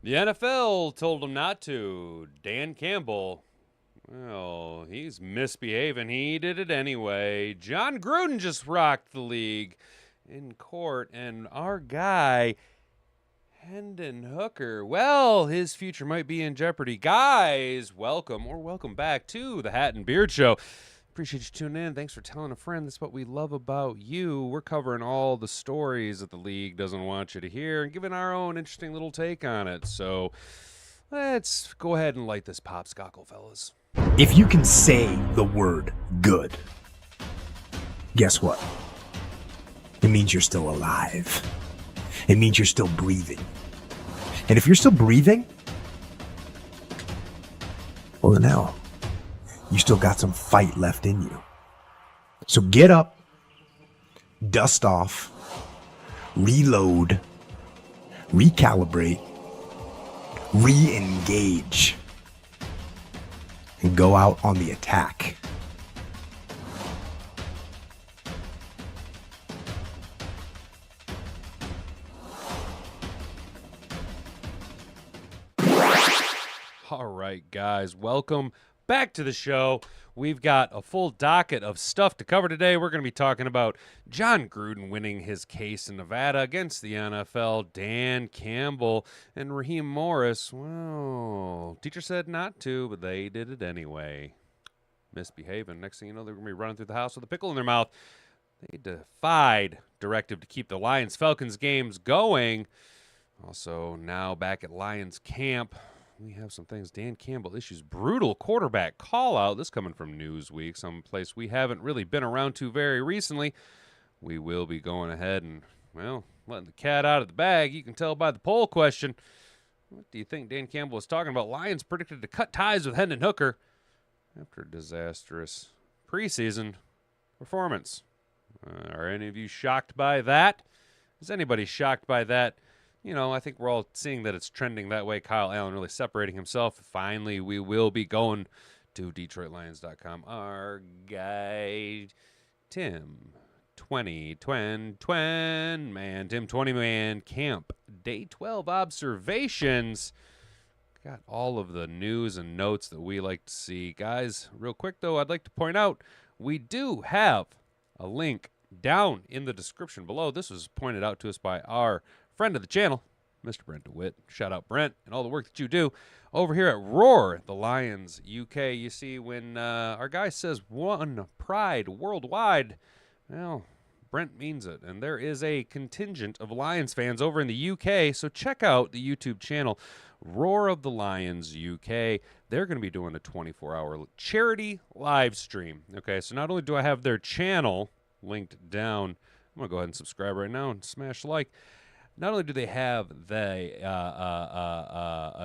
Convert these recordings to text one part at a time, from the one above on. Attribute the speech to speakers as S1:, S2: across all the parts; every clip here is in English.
S1: The NFL told him not to. Dan Campbell, well, he's misbehaving. He did it anyway. Jon Gruden just rocked the league in court, and our guy, Hendon Hooker, well, his future might be in jeopardy. Guys, welcome back to the Hat and Beard Show. Appreciate you tuning in. Thanks for telling a friend. That's what we love about you. We're covering all the stories that the league doesn't want you to hear and giving our own interesting little take on it. So let's go ahead and light this popsicle, fellas.
S2: If you can say the word good, guess what? It means you're still alive. It means you're still breathing. And if you're still breathing, well, then hell, you still got some fight left in you. So get up, dust off, reload, recalibrate, re-engage, and go out on the attack.
S1: All right, guys, welcome back to the show. We've got a full docket of stuff to cover today. We're going to be talking about Jon Gruden winning his case in Nevada against the NFL, Dan Campbell, and Raheem Morris. Well, teacher said not to, but they did it anyway. Misbehaving. Next thing you know, they're going to be running through the house with a pickle in their mouth. They defied directive to keep the Lions-Falcons games going. Also, now back at Lions camp, we have some things. Dan Campbell issues brutal quarterback call-out. This coming from Newsweek, someplace we haven't really been around to very recently. We will be going ahead and, well, letting the cat out of the bag. You can tell by the poll question. What do you think Dan Campbell was talking about? Lions predicted to cut ties with Hendon Hooker after a disastrous preseason performance. Are any of you shocked by that? Is anybody shocked by that? You know, I think we're all seeing that it's trending that way. Kyle Allen really separating himself. Finally, we will be going to DetroitLions.com. Our guy, Tim 20man camp. Day 12 observations. Got all of the news and notes that we like to see. Guys, real quick, though, I'd like to point out we do have a link down in the description below. This was pointed out to us by our friend of the channel, Mr. Brent DeWitt. Shout out Brent and all the work that you do over here at Roar, the Lions UK. You see, when our guy says one pride worldwide, well, Brent means it. And there is a contingent of Lions fans over in the UK, so check out the YouTube channel, Roar of the Lions UK. They're going to be doing a 24-hour charity live stream. Okay, so not only do I have their channel linked down, I'm going to go ahead and subscribe right now and smash like. Not only do they have a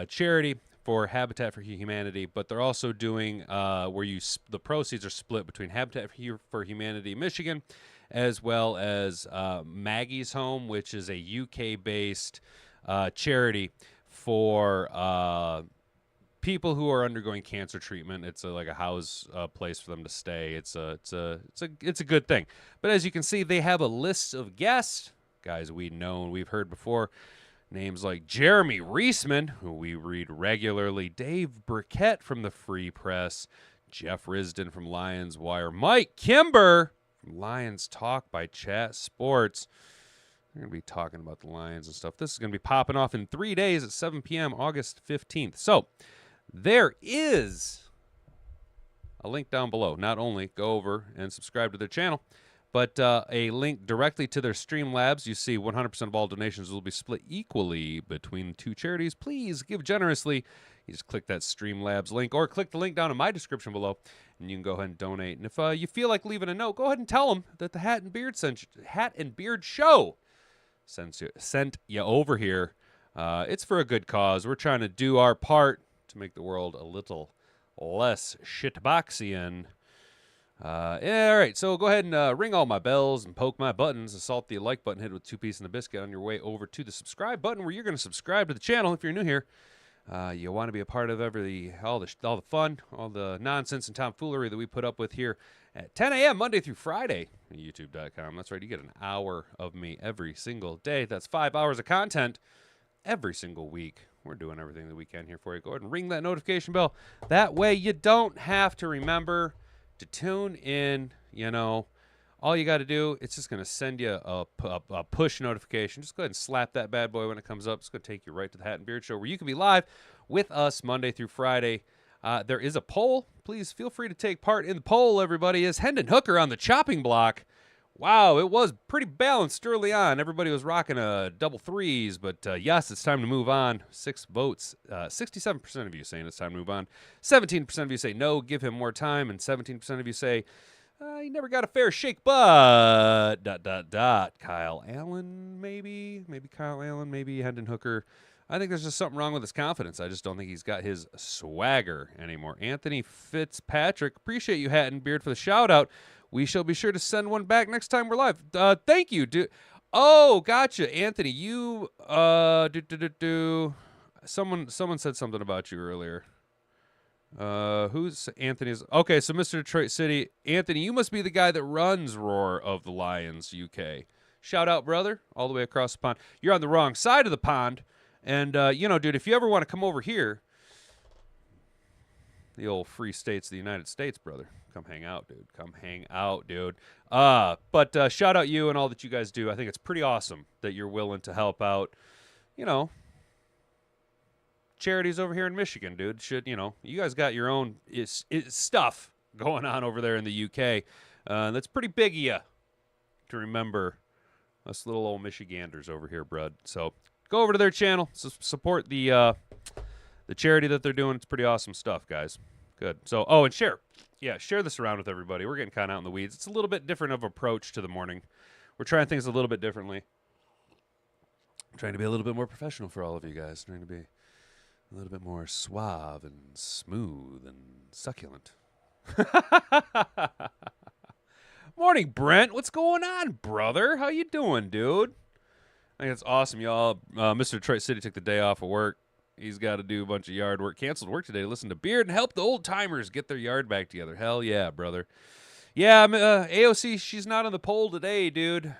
S1: charity for Habitat for Humanity, but they're also doing where the proceeds are split between Habitat for Humanity Michigan, as well as Maggie's Home, which is a UK-based charity for people who are undergoing cancer treatment. It's like a house place for them to stay. It's a good thing. But as you can see, they have a list of guests. Guys we know and we've heard before. Names like Jeremy Reisman, who we read regularly, Dave Burkett from the Free Press, Jeff Risdon from Lions Wire, Mike Kimber from Lions Talk by Chat Sports. We're going to be talking about the Lions and stuff. This is going to be popping off in 3 days at 7 p.m. August 15th. So there is a link down below. Not only go over and subscribe to their channel, but a link directly to their Streamlabs. You see 100% of all donations will be split equally between the two charities. Please give generously. You just click that Streamlabs link or click the link down in my description below, and you can go ahead and donate. And if you feel like leaving a note, go ahead and tell them that the Hat and Beard Show sent you over here. It's for a good cause. We're trying to do our part to make the world a little less shitboxian. Yeah, all right, so go ahead and ring all my bells and poke my buttons. Assault the like button, hit it with 2 pieces and a biscuit on your way over to the subscribe button, where you're going to subscribe to the channel if you're new here. You want to be a part of all the fun, all the nonsense and tomfoolery that we put up with here at 10 a.m. Monday through Friday at YouTube.com. That's right, you get an hour of me every single day. That's 5 hours of content every single week. We're doing everything that we can here for you. Go ahead and ring that notification bell. That way you don't have to remember to tune in. You know, all you got to do, it's just going to send you a push notification. Just go ahead and slap that bad boy when it comes up. It's going to take you right to the Hat and Beard Show, where you can be live with us Monday through Friday. There is a poll. Please feel free to take part in the poll, everybody. Is Hendon Hooker on the chopping block? Wow, it was pretty balanced early on. Everybody was rocking double threes, but yes, it's time to move on. 6 votes. 67% of you saying it's time to move on. 17% of you say no, give him more time, and 17% of you say he never got a fair shake, but ... Kyle Allen, maybe Kyle Allen, maybe Hendon Hooker. I think there's just something wrong with his confidence. I just don't think he's got his swagger anymore. Anthony Fitzpatrick, appreciate you, Hat and Beard, for the shout-out. We shall be sure to send one back next time we're live. Thank you, dude. Oh, gotcha, Anthony. You Someone said something about you earlier. Who's Anthony's? Okay, so Mr. Detroit City, Anthony, you must be the guy that runs Roar of the Lions UK. Shout out, brother, all the way across the pond. You're on the wrong side of the pond, and you know, dude, if you ever want to come over here, the old free states of the United States, brother. Come hang out, dude. Come hang out, dude. But shout out you and all that you guys do. I think it's pretty awesome that you're willing to help out, you know, charities over here in Michigan, dude. You guys got your own stuff going on over there in the UK. That's pretty big of you to remember us little old Michiganders over here, bud. So go over to their channel, support the charity that they're doing. It's pretty awesome stuff, guys. Good. So, and share. Yeah, share this around with everybody. We're getting kind of out in the weeds. It's a little bit different of approach to the morning. We're trying things a little bit differently. I'm trying to be a little bit more professional for all of you guys. Trying to be a little bit more suave and smooth and succulent. Morning, Brent. What's going on, brother? How you doing, dude? I think it's awesome, y'all. Mr. Detroit City took the day off of work. He's got to do a bunch of yard work. Canceled work today to listen to Beard and help the old-timers get their yard back together. Hell yeah, brother. Yeah, AOC, she's not on the poll today, dude.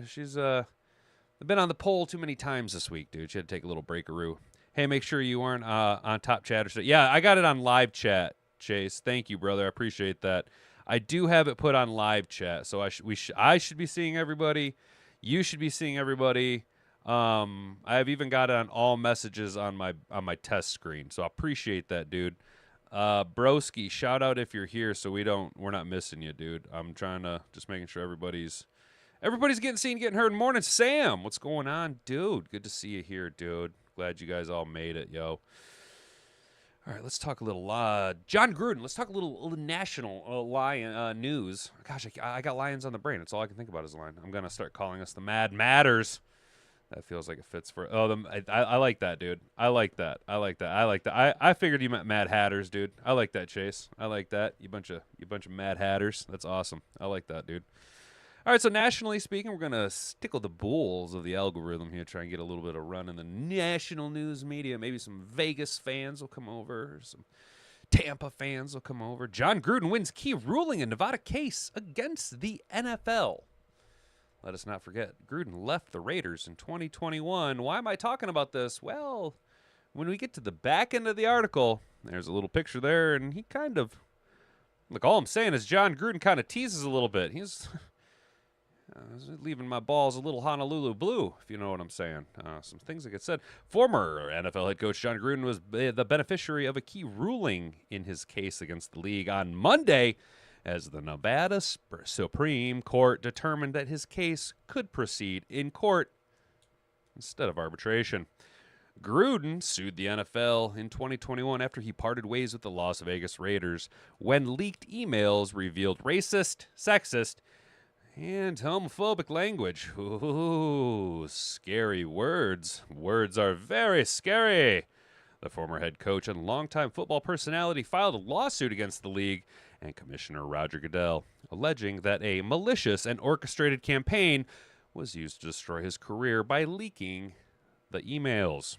S1: She's been on the poll too many times this week, dude. She had to take a little breakaroo. Hey, make sure you aren't on Top Chatter today. Yeah, I got it on live chat, Chase. Thank you, brother. I appreciate that. I do have it put on live chat, so I should be seeing everybody. You should be seeing everybody. I've even got it on all messages on my test screen, so I appreciate that, dude. Broski, shout out if you're here, so we're not missing you, dude. I'm trying to just making sure everybody's getting seen, getting heard. Morning, Sam. What's going on, dude? Good to see you here, dude. Glad you guys all made it, yo. All right, let's talk a little Jon Gruden. Let's talk a little national Lion news. Gosh, I got Lions on the brain. That's all I can think about is Lion. I'm gonna start calling us the Mad Matters. That feels like it fits for. I like that, dude. I like that. I figured you meant Mad Hatters, dude. I like that, Chase. I like that. You bunch of Mad Hatters. That's awesome. I like that, dude. All right, so nationally speaking, we're gonna tickle the bulls of the algorithm here, try and get a little bit of run in the national news media. Maybe some Vegas fans will come over, some Tampa fans will come over. Jon Gruden wins key ruling in Nevada case against the NFL. Let us not forget, Gruden left the Raiders in 2021. Why am I talking about this? Well, when we get to the back end of the article, there's a little picture there, and he kind of, look, all I'm saying is Jon Gruden kind of teases a little bit. He's leaving my balls a little Honolulu blue, if you know what I'm saying. Some things that get said. Former NFL head coach Jon Gruden was the beneficiary of a key ruling in his case against the league on Monday, as the Nevada Supreme Court determined that his case could proceed in court instead of arbitration. Gruden sued the NFL in 2021 after he parted ways with the Las Vegas Raiders when leaked emails revealed racist, sexist, and homophobic language. Ooh, scary words. Words are very scary. The former head coach and longtime football personality filed a lawsuit against the league and Commissioner Roger Goodell, alleging that a malicious and orchestrated campaign was used to destroy his career by leaking the emails.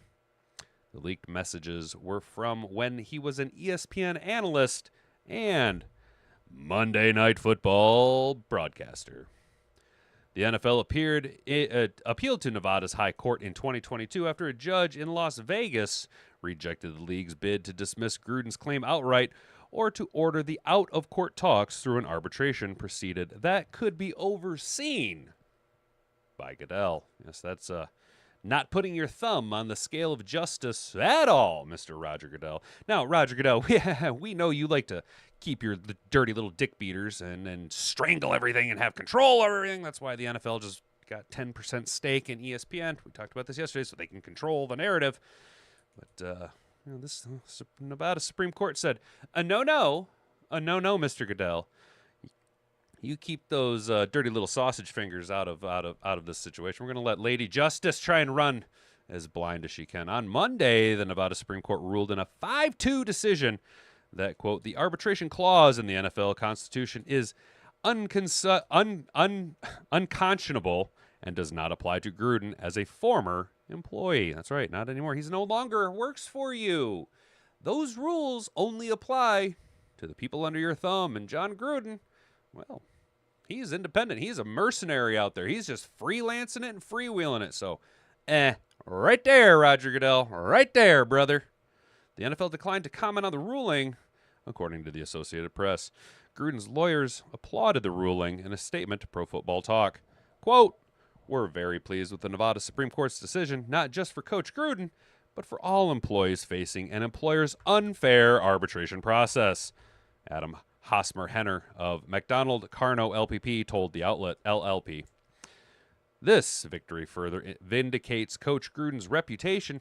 S1: The leaked messages were from when he was an ESPN analyst and Monday Night Football broadcaster. The NFL appealed to Nevada's high court in 2022 after a judge in Las Vegas rejected the league's bid to dismiss Gruden's claim outright or to order the out-of-court talks through an arbitration proceeded that could be overseen by Goodell. Yes, that's not putting your thumb on the scale of justice at all, Mr. Roger Goodell. Now, Roger Goodell, we know you like to keep your dirty little dick beaters and strangle everything and have control over everything. That's why the NFL just got 10% stake in ESPN. We talked about this yesterday, so they can control the narrative. But this Nevada Supreme Court said, a no-no, Mr. Goodell. You keep those dirty little sausage fingers out of this situation. We're going to let Lady Justice try and run as blind as she can. On Monday, the Nevada Supreme Court ruled in a 5-2 decision that, quote, the arbitration clause in the NFL Constitution is unconscionable and does not apply to Gruden as a former employee. That's right, not anymore. He's no longer works for you. Those rules only apply to the people under your thumb. And Jon Gruden, well, he's independent. He's a mercenary out there. He's just freelancing it and freewheeling it. So, right there, Roger Goodell. Right there, brother. The NFL declined to comment on the ruling, according to the Associated Press. Gruden's lawyers applauded the ruling in a statement to Pro Football Talk. Quote, we're very pleased with the Nevada Supreme Court's decision, not just for Coach Gruden, but for all employees facing an employer's unfair arbitration process. Adam Hosmer-Henner of McDonald Carno LPP told the outlet LLP. This victory further vindicates Coach Gruden's reputation,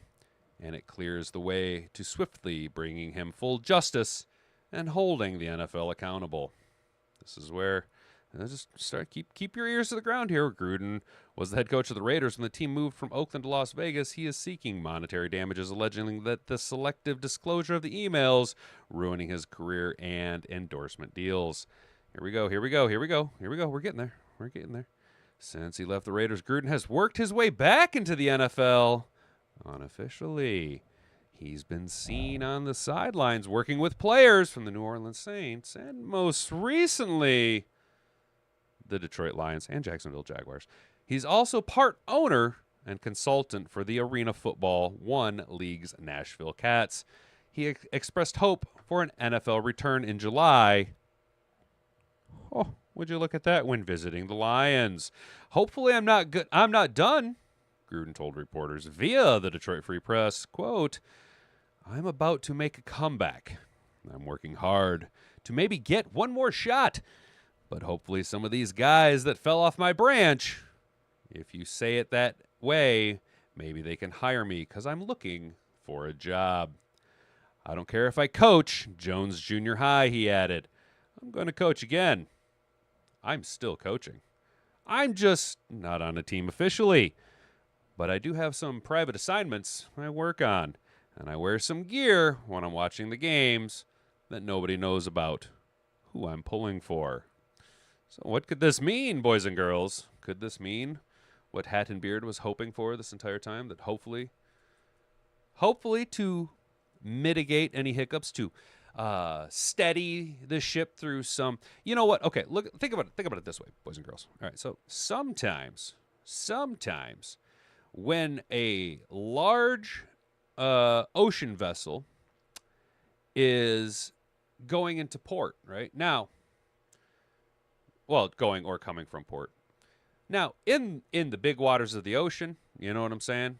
S1: and it clears the way to swiftly bringing him full justice and holding the NFL accountable. This is where just keep your ears to the ground here. Gruden was the head coach of the Raiders when the team moved from Oakland to Las Vegas. He is seeking monetary damages, alleging that the selective disclosure of the emails ruining his career and endorsement deals. Here we go. We're getting there. Since he left the Raiders, Gruden has worked his way back into the NFL unofficially. He's been seen on the sidelines working with players from the New Orleans Saints and most recently the Detroit Lions and Jacksonville Jaguars. He's also part owner and consultant for the Arena Football One League's Nashville Cats. He expressed hope for an NFL return in July. Oh, would you look at that, when visiting the Lions. Hopefully I'm not done, Gruden told reporters via the Detroit Free Press. Quote, I'm about to make a comeback. I'm working hard to maybe get one more shot. But hopefully some of these guys that fell off my branch, if you say it that way, maybe they can hire me because I'm looking for a job. I don't care if I coach Jones Junior High, he added. I'm going to coach again. I'm still coaching. I'm just not on a team officially. But I do have some private assignments I work on. And I wear some gear when I'm watching the games that nobody knows about who I'm pulling for. So what could this mean, boys and girls? Could this mean what Hat and Beard was hoping for this entire time? That hopefully to mitigate any hiccups, to steady the ship through some... You know what? Okay, think about it this way, boys and girls. All right, so sometimes when a large ocean vessel is going into port, right? Now, well, going or coming from port. Now, in the big waters of the ocean, you know what I'm saying?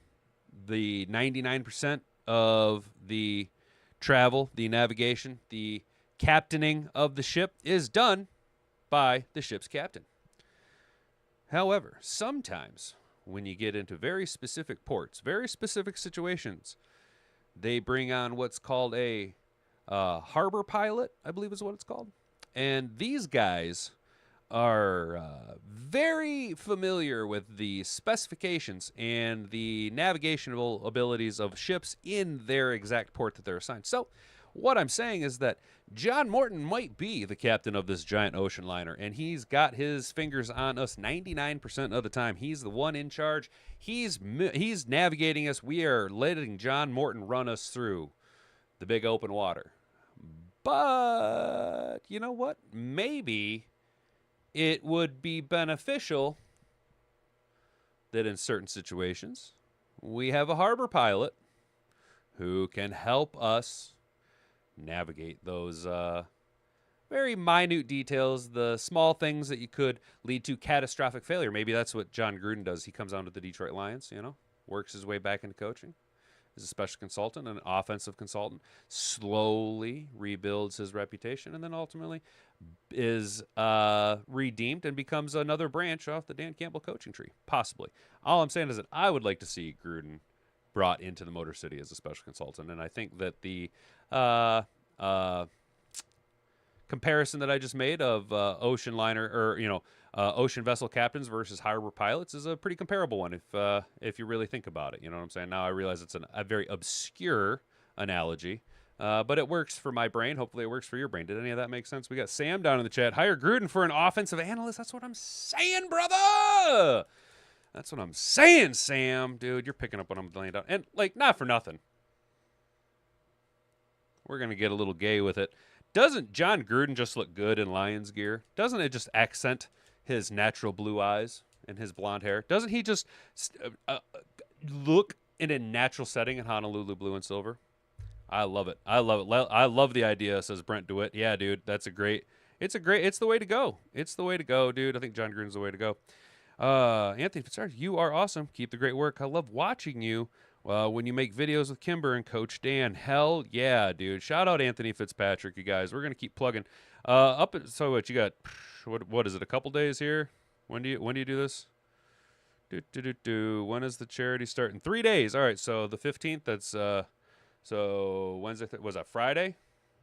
S1: The 99% of the travel, the navigation, the captaining of the ship is done by the ship's captain. However, sometimes when you get into very specific ports, very specific situations, they bring on what's called a harbor pilot, I believe is what it's called. And these guys are very familiar with the specifications and the navigational abilities of ships in their exact port that they're assigned. So what I'm saying is that John Morton might be the captain of this giant ocean liner, and he's got his fingers on us 99% of the time. He's the one in charge. He's navigating us. We are letting John Morton run us through the big open water. But you know what? Maybe it would be beneficial that in certain situations, we have a harbor pilot who can help us navigate those very minute details, the small things that you could lead to catastrophic failure. Maybe that's what Jon Gruden does. He comes on to the Detroit Lions, works his way back into coaching. Is a special consultant, an offensive consultant, slowly rebuilds his reputation, and then ultimately is redeemed and becomes another branch off the Dan Campbell coaching tree, possibly. All I'm saying is that I would like to see Gruden brought into the Motor City as a special consultant, and I think that the comparison that I just made of ocean liner or ocean vessel captains versus harbor pilots is a pretty comparable one if you really think about it. You know what I'm saying? Now I realize it's a very obscure analogy, but it works for my brain. Hopefully it works for your brain. Did any of that make sense? We got Sam down in the chat. Hire Gruden for an offensive analyst. That's what I'm saying, brother. That's what I'm saying, Sam. Dude, you're picking up what I'm laying down. And, not for nothing. We're going to get a little gay with it. Doesn't Jon Gruden just look good in Lions gear? Doesn't it just accent his natural blue eyes and his blonde hair? Doesn't he just look in a natural setting in Honolulu blue and silver? I love it. I love it. I love the idea, says Brent DeWitt. Yeah, dude, it's the way to go. It's the way to go, dude. I think Jon Gruden's the way to go. Anthony Fitzgerald, you are awesome. Keep the great work. I love watching you when you make videos with Kimber and Coach Dan. Hell yeah, dude. Shout out Anthony Fitzpatrick, you guys. We're going to keep plugging. So what you got? What is it, a couple days here? When do you do this? When is the charity start? In 3 days. All right, so the 15th, that's so Wednesday, was that Friday?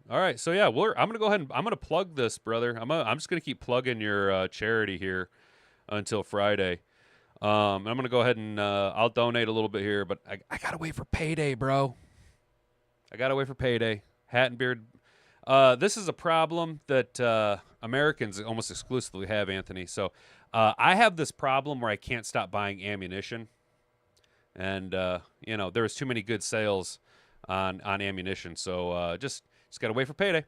S1: All right, so yeah, I'm going to go ahead and I'm going to plug this, brother. I'm just going to keep plugging your charity here until Friday. I'm going to go ahead and I'll donate a little bit here, but I got to wait for payday, bro. I got to wait for payday. Hat and beard. This is a problem that Americans almost exclusively have, Anthony. So I have this problem where I can't stop buying ammunition. And, there was too many good sales on ammunition. So just got to wait for payday.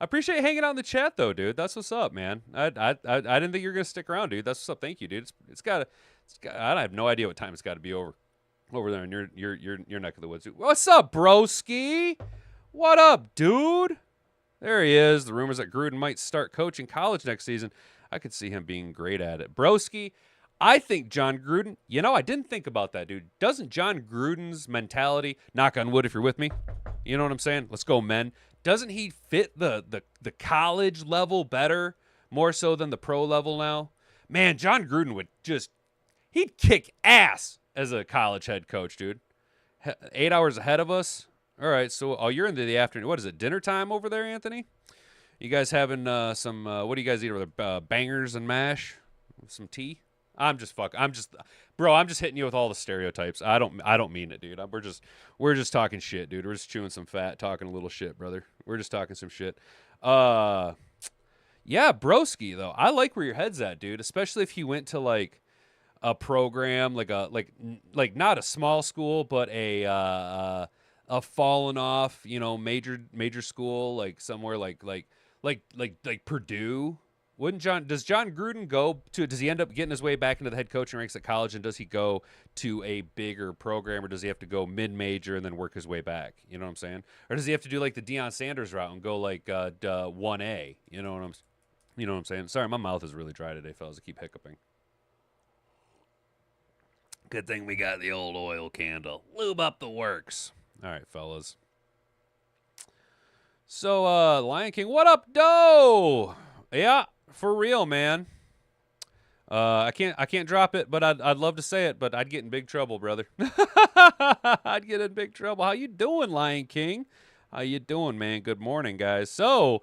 S1: I appreciate you hanging out in the chat, though, dude. That's what's up, man. I didn't think you were gonna stick around, dude. That's what's up. Thank you, dude. I have no idea what time it's got to be over there in your neck of the woods. What's up, broski? What up, dude? There he is. The rumors that Gruden might start coaching college next season. I could see him being great at it, broski. I think Jon Gruden. I didn't think about that, dude. Doesn't Jon Gruden's mentality, knock on wood if you're with me, you know what I'm saying? Let's go, men. Doesn't he fit the college level better, more so than the pro level now? Man, Jon Gruden he'd kick ass as a college head coach, dude. 8 hours ahead of us. All right, so you're into the afternoon. What is it, dinner time over there, Anthony? You guys having some, what do you guys eat over there? Bangers and mash? Some tea? I'm just hitting you with all the stereotypes. I don't mean it, dude. We're just talking shit, dude. We're just chewing some fat, talking a little shit, brother. We're just talking some shit. Yeah, broski though. I like where your head's at, dude. Especially if you went to like a program, like not a small school, but a fallen off, major school, like somewhere like Purdue. Does Jon Gruden does he end up getting his way back into the head coaching ranks at college, and does he go to a bigger program, or does he have to go mid-major and then work his way back? You know what I'm saying? Or does he have to do like the Deion Sanders route and go like 1A? You know what I'm saying? Sorry, my mouth is really dry today, fellas. I keep hiccuping. Good thing we got the old oil candle. Lube up the works. All right, fellas. So, Lion King, what up, doe? Yeah. For real, man. I can't drop it, but I'd love to say it, but I'd get in big trouble, brother. I'd get in big trouble. How you doing, Lion King? How you doing, man? Good morning, guys. So,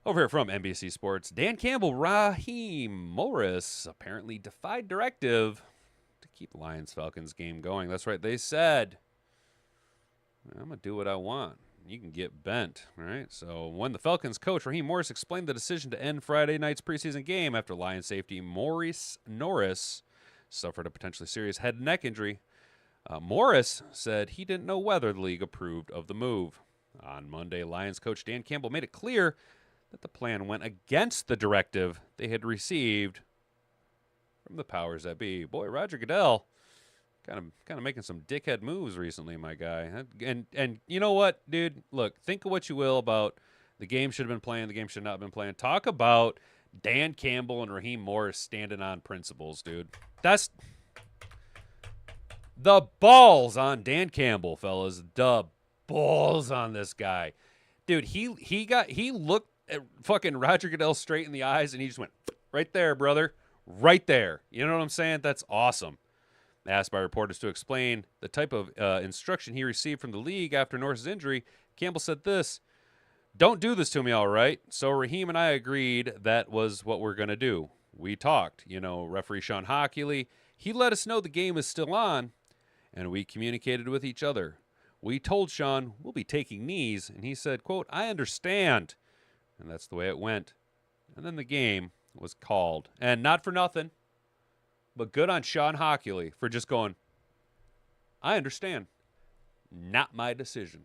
S1: over here from NBC Sports, Dan Campbell, Raheem Morris apparently defied directive to keep the Lions-Falcons game going. That's right. They said, I'm going to do what I want. You can get bent, all right? So when the Falcons coach, Raheem Morris, explained the decision to end Friday night's preseason game after Lions safety Maurice Norris suffered a potentially serious head and neck injury, Morris said he didn't know whether the league approved of the move. On Monday, Lions coach Dan Campbell made it clear that the plan went against the directive they had received from the powers that be. Boy, Roger Goodell, kind of making some dickhead moves recently, my guy. And you know what, dude? Look, think of what you will about the game should have been playing, the game should not have been playing. Talk about Dan Campbell and Raheem Morris standing on principles, dude. That's the balls on Dan Campbell, fellas. The balls on this guy. Dude, he looked at fucking Roger Goodell straight in the eyes and he just went, right there, brother. Right there. You know what I'm saying? That's awesome. Asked by reporters to explain the type of instruction he received from the league after Norris's injury, Campbell said this: "Don't do this to me, all right?" So Raheem and I agreed that was what we're going to do. We talked. Referee Sean Hockley, he let us know the game is still on, and we communicated with each other. We told Sean we'll be taking knees, and he said, quote, "I understand." And that's the way it went. And then the game was called. And not for nothing, but good on Sean Hockley for just going, "I understand. Not my decision.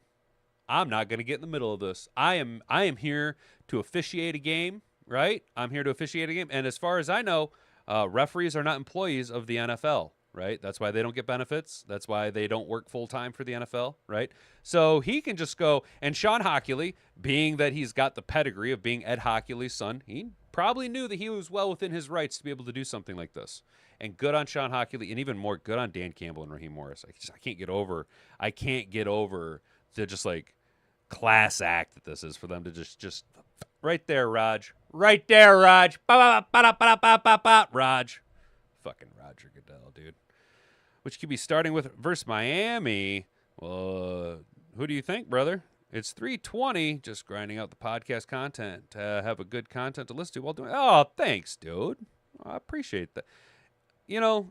S1: I'm not going to get in the middle of this. I am here to officiate a game, right? I'm here to officiate a game. And as far as I know, referees are not employees of the NFL, right? That's why they don't get benefits. That's why they don't work full-time for the NFL, right? So he can just go, and Sean Hockley, being that he's got the pedigree of being Ed Hockley's son, he probably knew that he was well within his rights to be able to do something like this. And good on Sean Hockley, and even more good on Dan Campbell and Raheem Morris. I can't get over the just like class act that this is for them to just right there, Raj. Right there, Raj. Raj. Fucking Roger Goodell, dude. Which could be starting with versus Miami. Well, who do you think, brother? It's 3:20, just grinding out the podcast content to have a good content to listen to while doing. Oh, thanks, dude. I appreciate that.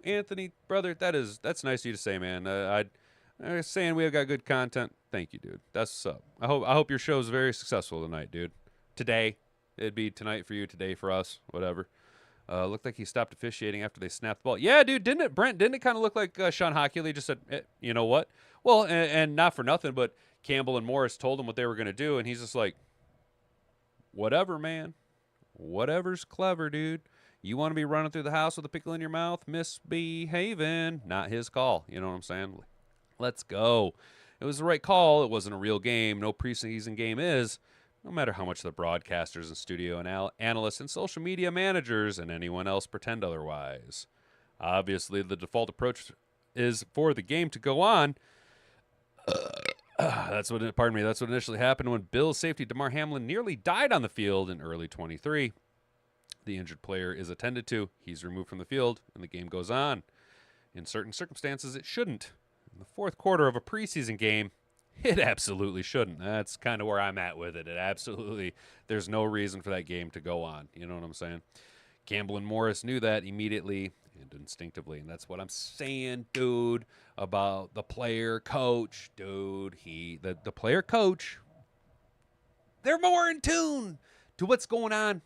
S1: Anthony, brother, that's nice of you to say, man. I'm saying we have got good content. Thank you, dude. That's what's up. I hope your show is very successful tonight, dude. Today, it'd be tonight for you, today for us, whatever. Looked like he stopped officiating after they snapped the ball. Yeah, dude, didn't it, Brent? Didn't it kind of look like Sean Hockley just said, you know what? Well, and not for nothing, but Campbell and Morris told him what they were going to do, and he's just like, whatever, man. Whatever's clever, dude. You want to be running through the house with a pickle in your mouth, misbehaving. Not his call. You know what I'm saying? Let's go. It was the right call. It wasn't a real game. No preseason game is. No matter how much the broadcasters and studio and analysts and social media managers and anyone else pretend otherwise. Obviously, the default approach is for the game to go on. That's what initially happened when Bills safety Damar Hamlin nearly died on the field in early 23. The injured player is attended to. He's removed from the field, and the game goes on. In certain circumstances, it shouldn't. In the fourth quarter of a preseason game, it absolutely shouldn't. That's kind of where I'm at with it. There's no reason for that game to go on. You know what I'm saying? Campbell and Morris knew that immediately and instinctively, and that's what I'm saying, dude, about the player coach. Dude, the player coach, they're more in tune to what's going on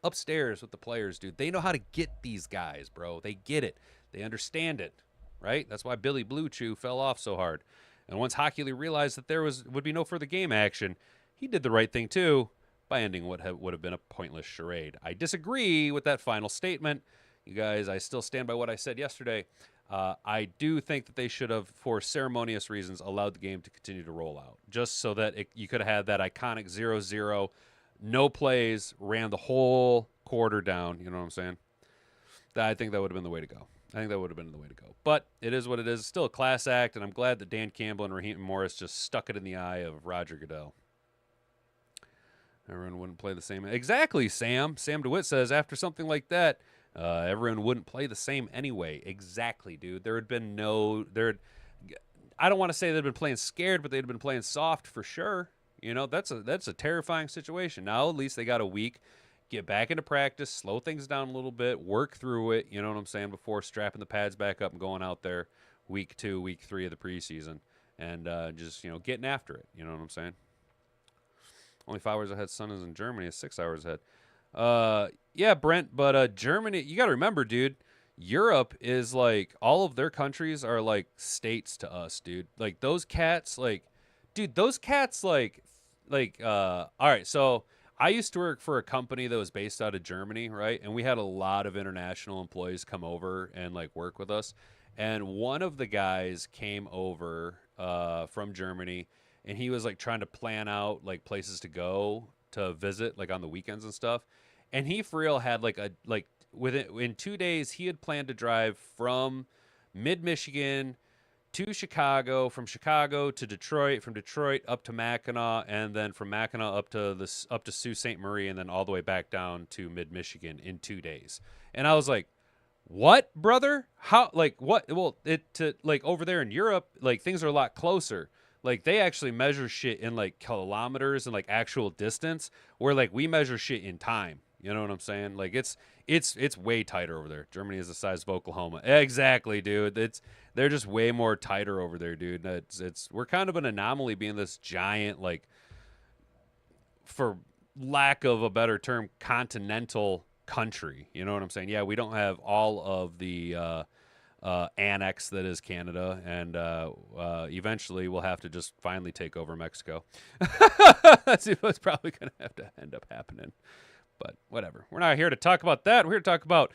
S1: upstairs with the players, dude. They know how to get these guys, bro. They get it. They understand it, right? That's why Billy Blue Chew fell off so hard. And once Hockley realized that there would be no further game action, he did the right thing too by ending what would have been a pointless charade. I disagree with that final statement. You guys, I still stand by what I said yesterday. I do think that they should have, for ceremonious reasons, allowed the game to continue to roll out, just so that you could have had that iconic 0-0, no plays, ran the whole quarter down. You know what I'm saying? I think that would have been the way to go. But it is what it is. It's still a class act, and I'm glad that Dan Campbell and Raheem Morris just stuck it in the eye of Roger Goodell. Everyone wouldn't play the same. Exactly, Sam. Sam DeWitt says, after something like that, everyone wouldn't play the same anyway. Exactly, dude. I don't want to say they'd been playing scared, but they'd been playing soft for sure. That's a terrifying situation. Now at least they got a week. Get back into practice, slow things down a little bit, work through it, you know what I'm saying, before strapping the pads back up and going out there week 2, week 3 of the preseason and just, getting after it, you know what I'm saying? Only 5 hours ahead. Sun is in Germany. Is 6 hours ahead. Yeah, Brent, but Germany, you got to remember, dude, Europe is like, all of their countries are like states to us, dude. Like, those cats, all right, so I used to work for a company that was based out of Germany, right? And we had a lot of international employees come over and like work with us. And one of the guys came over from Germany, and he was like trying to plan out like places to go to visit, like on the weekends and stuff. And he for real had like in 2 days he had planned to drive from mid Michigan to Chicago, from Chicago to Detroit, from Detroit up to Mackinac, and then from Mackinac up to Sault Ste. Marie, and then all the way back down to mid Michigan in 2 days. And I was like, "What, brother? How? Like what? Well, like over there in Europe, like things are a lot closer. Like they actually measure shit in like kilometers and like actual distance, where like we measure shit in time. You know what I'm saying? Like it's way tighter over there. Germany is the size of Oklahoma. Exactly, dude. They're just way more tighter over there, dude. We're kind of an anomaly being this giant, like, for lack of a better term, continental country. You know what I'm saying? Yeah, we don't have all of the annex that is Canada, and eventually we'll have to just finally take over Mexico. That's what's probably going to have to end up happening. But whatever. We're not here to talk about that. We're here to talk about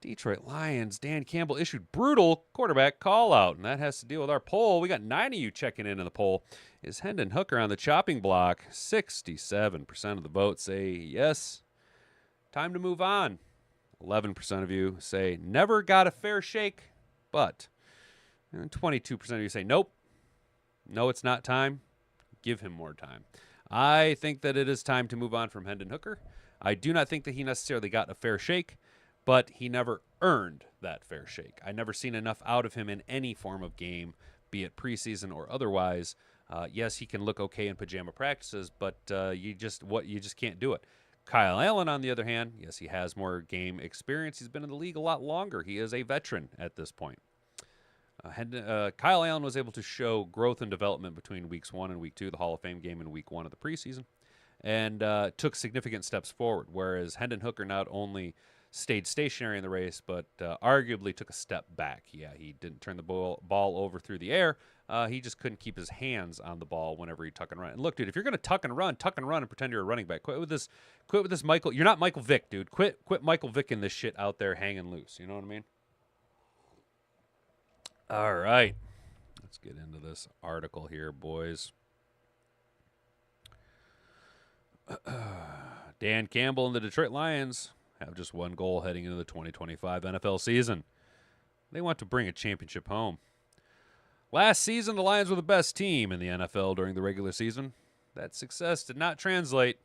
S1: Detroit Lions. Dan Campbell issued brutal quarterback call out, and that has to deal with our poll. We got 9 of you checking in the poll. Is Hendon Hooker on the chopping block? 67% of the vote say yes. Time to move on. 11% of you say never got a fair shake, but. And 22% of you say nope. No, it's not time. Give him more time. I think that it is time to move on from Hendon Hooker. I do not think that he necessarily got a fair shake, but he never earned that fair shake. I never seen enough out of him in any form of game, be it preseason or otherwise. Yes, he can look okay in pajama practices, but you just can't do it. Kyle Allen, on the other hand, yes, he has more game experience. He's been in the league a lot longer. He is a veteran at this point. Kyle Allen was able to show growth and development between weeks 1 and week 2, the Hall of Fame game, and week 1 of the preseason, and took significant steps forward, whereas Hendon Hooker not only stayed stationary in the race, but arguably took a step back. Yeah, he didn't turn the ball over through the air. He just couldn't keep his hands on the ball whenever he tuck and run. And look, dude, if you're going to tuck and run and pretend you're a running back. Quit with this Michael. You're not Michael Vick, dude. Quit Michael Vick in this shit out there hanging loose. You know what I mean? All right. Let's get into this article here, boys. Dan Campbell and the Detroit Lions have just one goal heading into the 2025 NFL season. They want to bring a championship home. Last season, the Lions were the best team in the NFL during the regular season. That success did not translate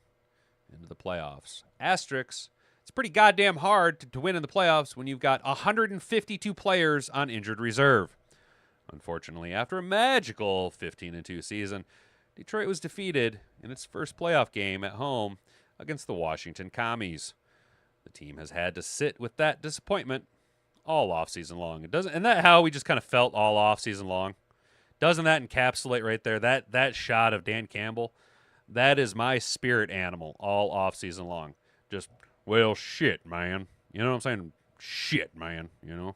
S1: into the playoffs. Asterisks, it's pretty goddamn hard to win in the playoffs when you've got 152 players on injured reserve. Unfortunately, after a magical 15-2 season, Detroit was defeated in its first playoff game at home against the Washington Commies. The team has had to sit with that disappointment all offseason long. Isn't that how we just kind of felt all offseason long? Doesn't that encapsulate right there? That shot of Dan Campbell, that is my spirit animal all offseason long. Just, well, shit, man. You know what I'm saying? Shit, man. You know?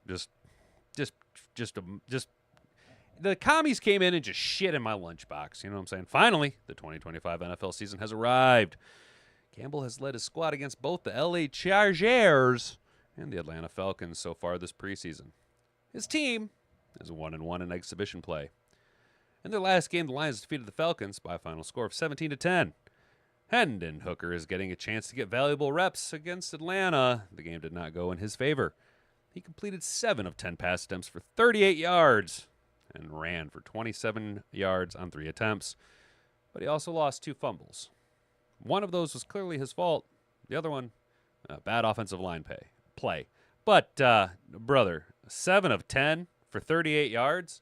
S1: Just the commies came in and just shit in my lunchbox. You know what I'm saying? Finally, the 2025 NFL season has arrived. Campbell has led his squad against both the LA Chargers and the Atlanta Falcons so far this preseason. His team is 1-1 in exhibition play. In their last game, the Lions defeated the Falcons by a final score of 17-10. Hendon Hooker is getting a chance to get valuable reps against Atlanta. The game did not go in his favor. He completed 7 of 10 pass attempts for 38 yards and ran for 27 yards on 3 attempts. But he also lost 2 fumbles. One of those was clearly his fault. The other one, bad offensive line play. But, brother, 7 of 10 for 38 yards?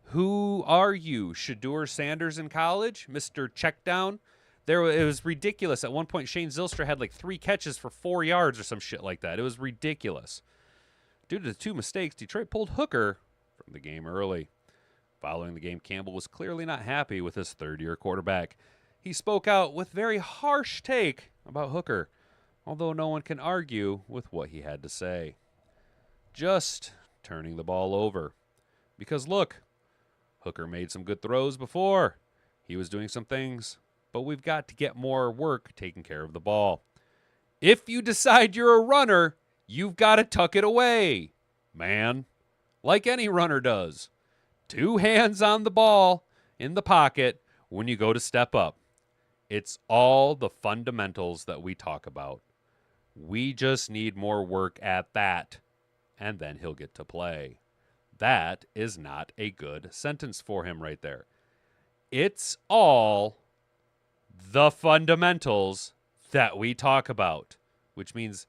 S1: Who are you, Shedeur Sanders in college? Mr. Checkdown? It was ridiculous. At one point, Shane Zylstra had like 3 catches for 4 yards or some shit like that. It was ridiculous. Due to the 2 mistakes, Detroit pulled Hooker from the game early. Following the game, Campbell was clearly not happy with his third-year quarterback. He spoke out with very harsh take about Hooker, although no one can argue with what he had to say. Just turning the ball over. Because look, Hooker made some good throws before. He was doing some things but we've got to get more work taking care of the ball. If you decide you're a runner, you've got to tuck it away, man, like any runner does. 2 hands on the ball in the pocket when you go to step up. It's all the fundamentals that we talk about. We just need more work at that, and then he'll get to play. That is not a good sentence for him right there. It's all the fundamentals that we talk about, which means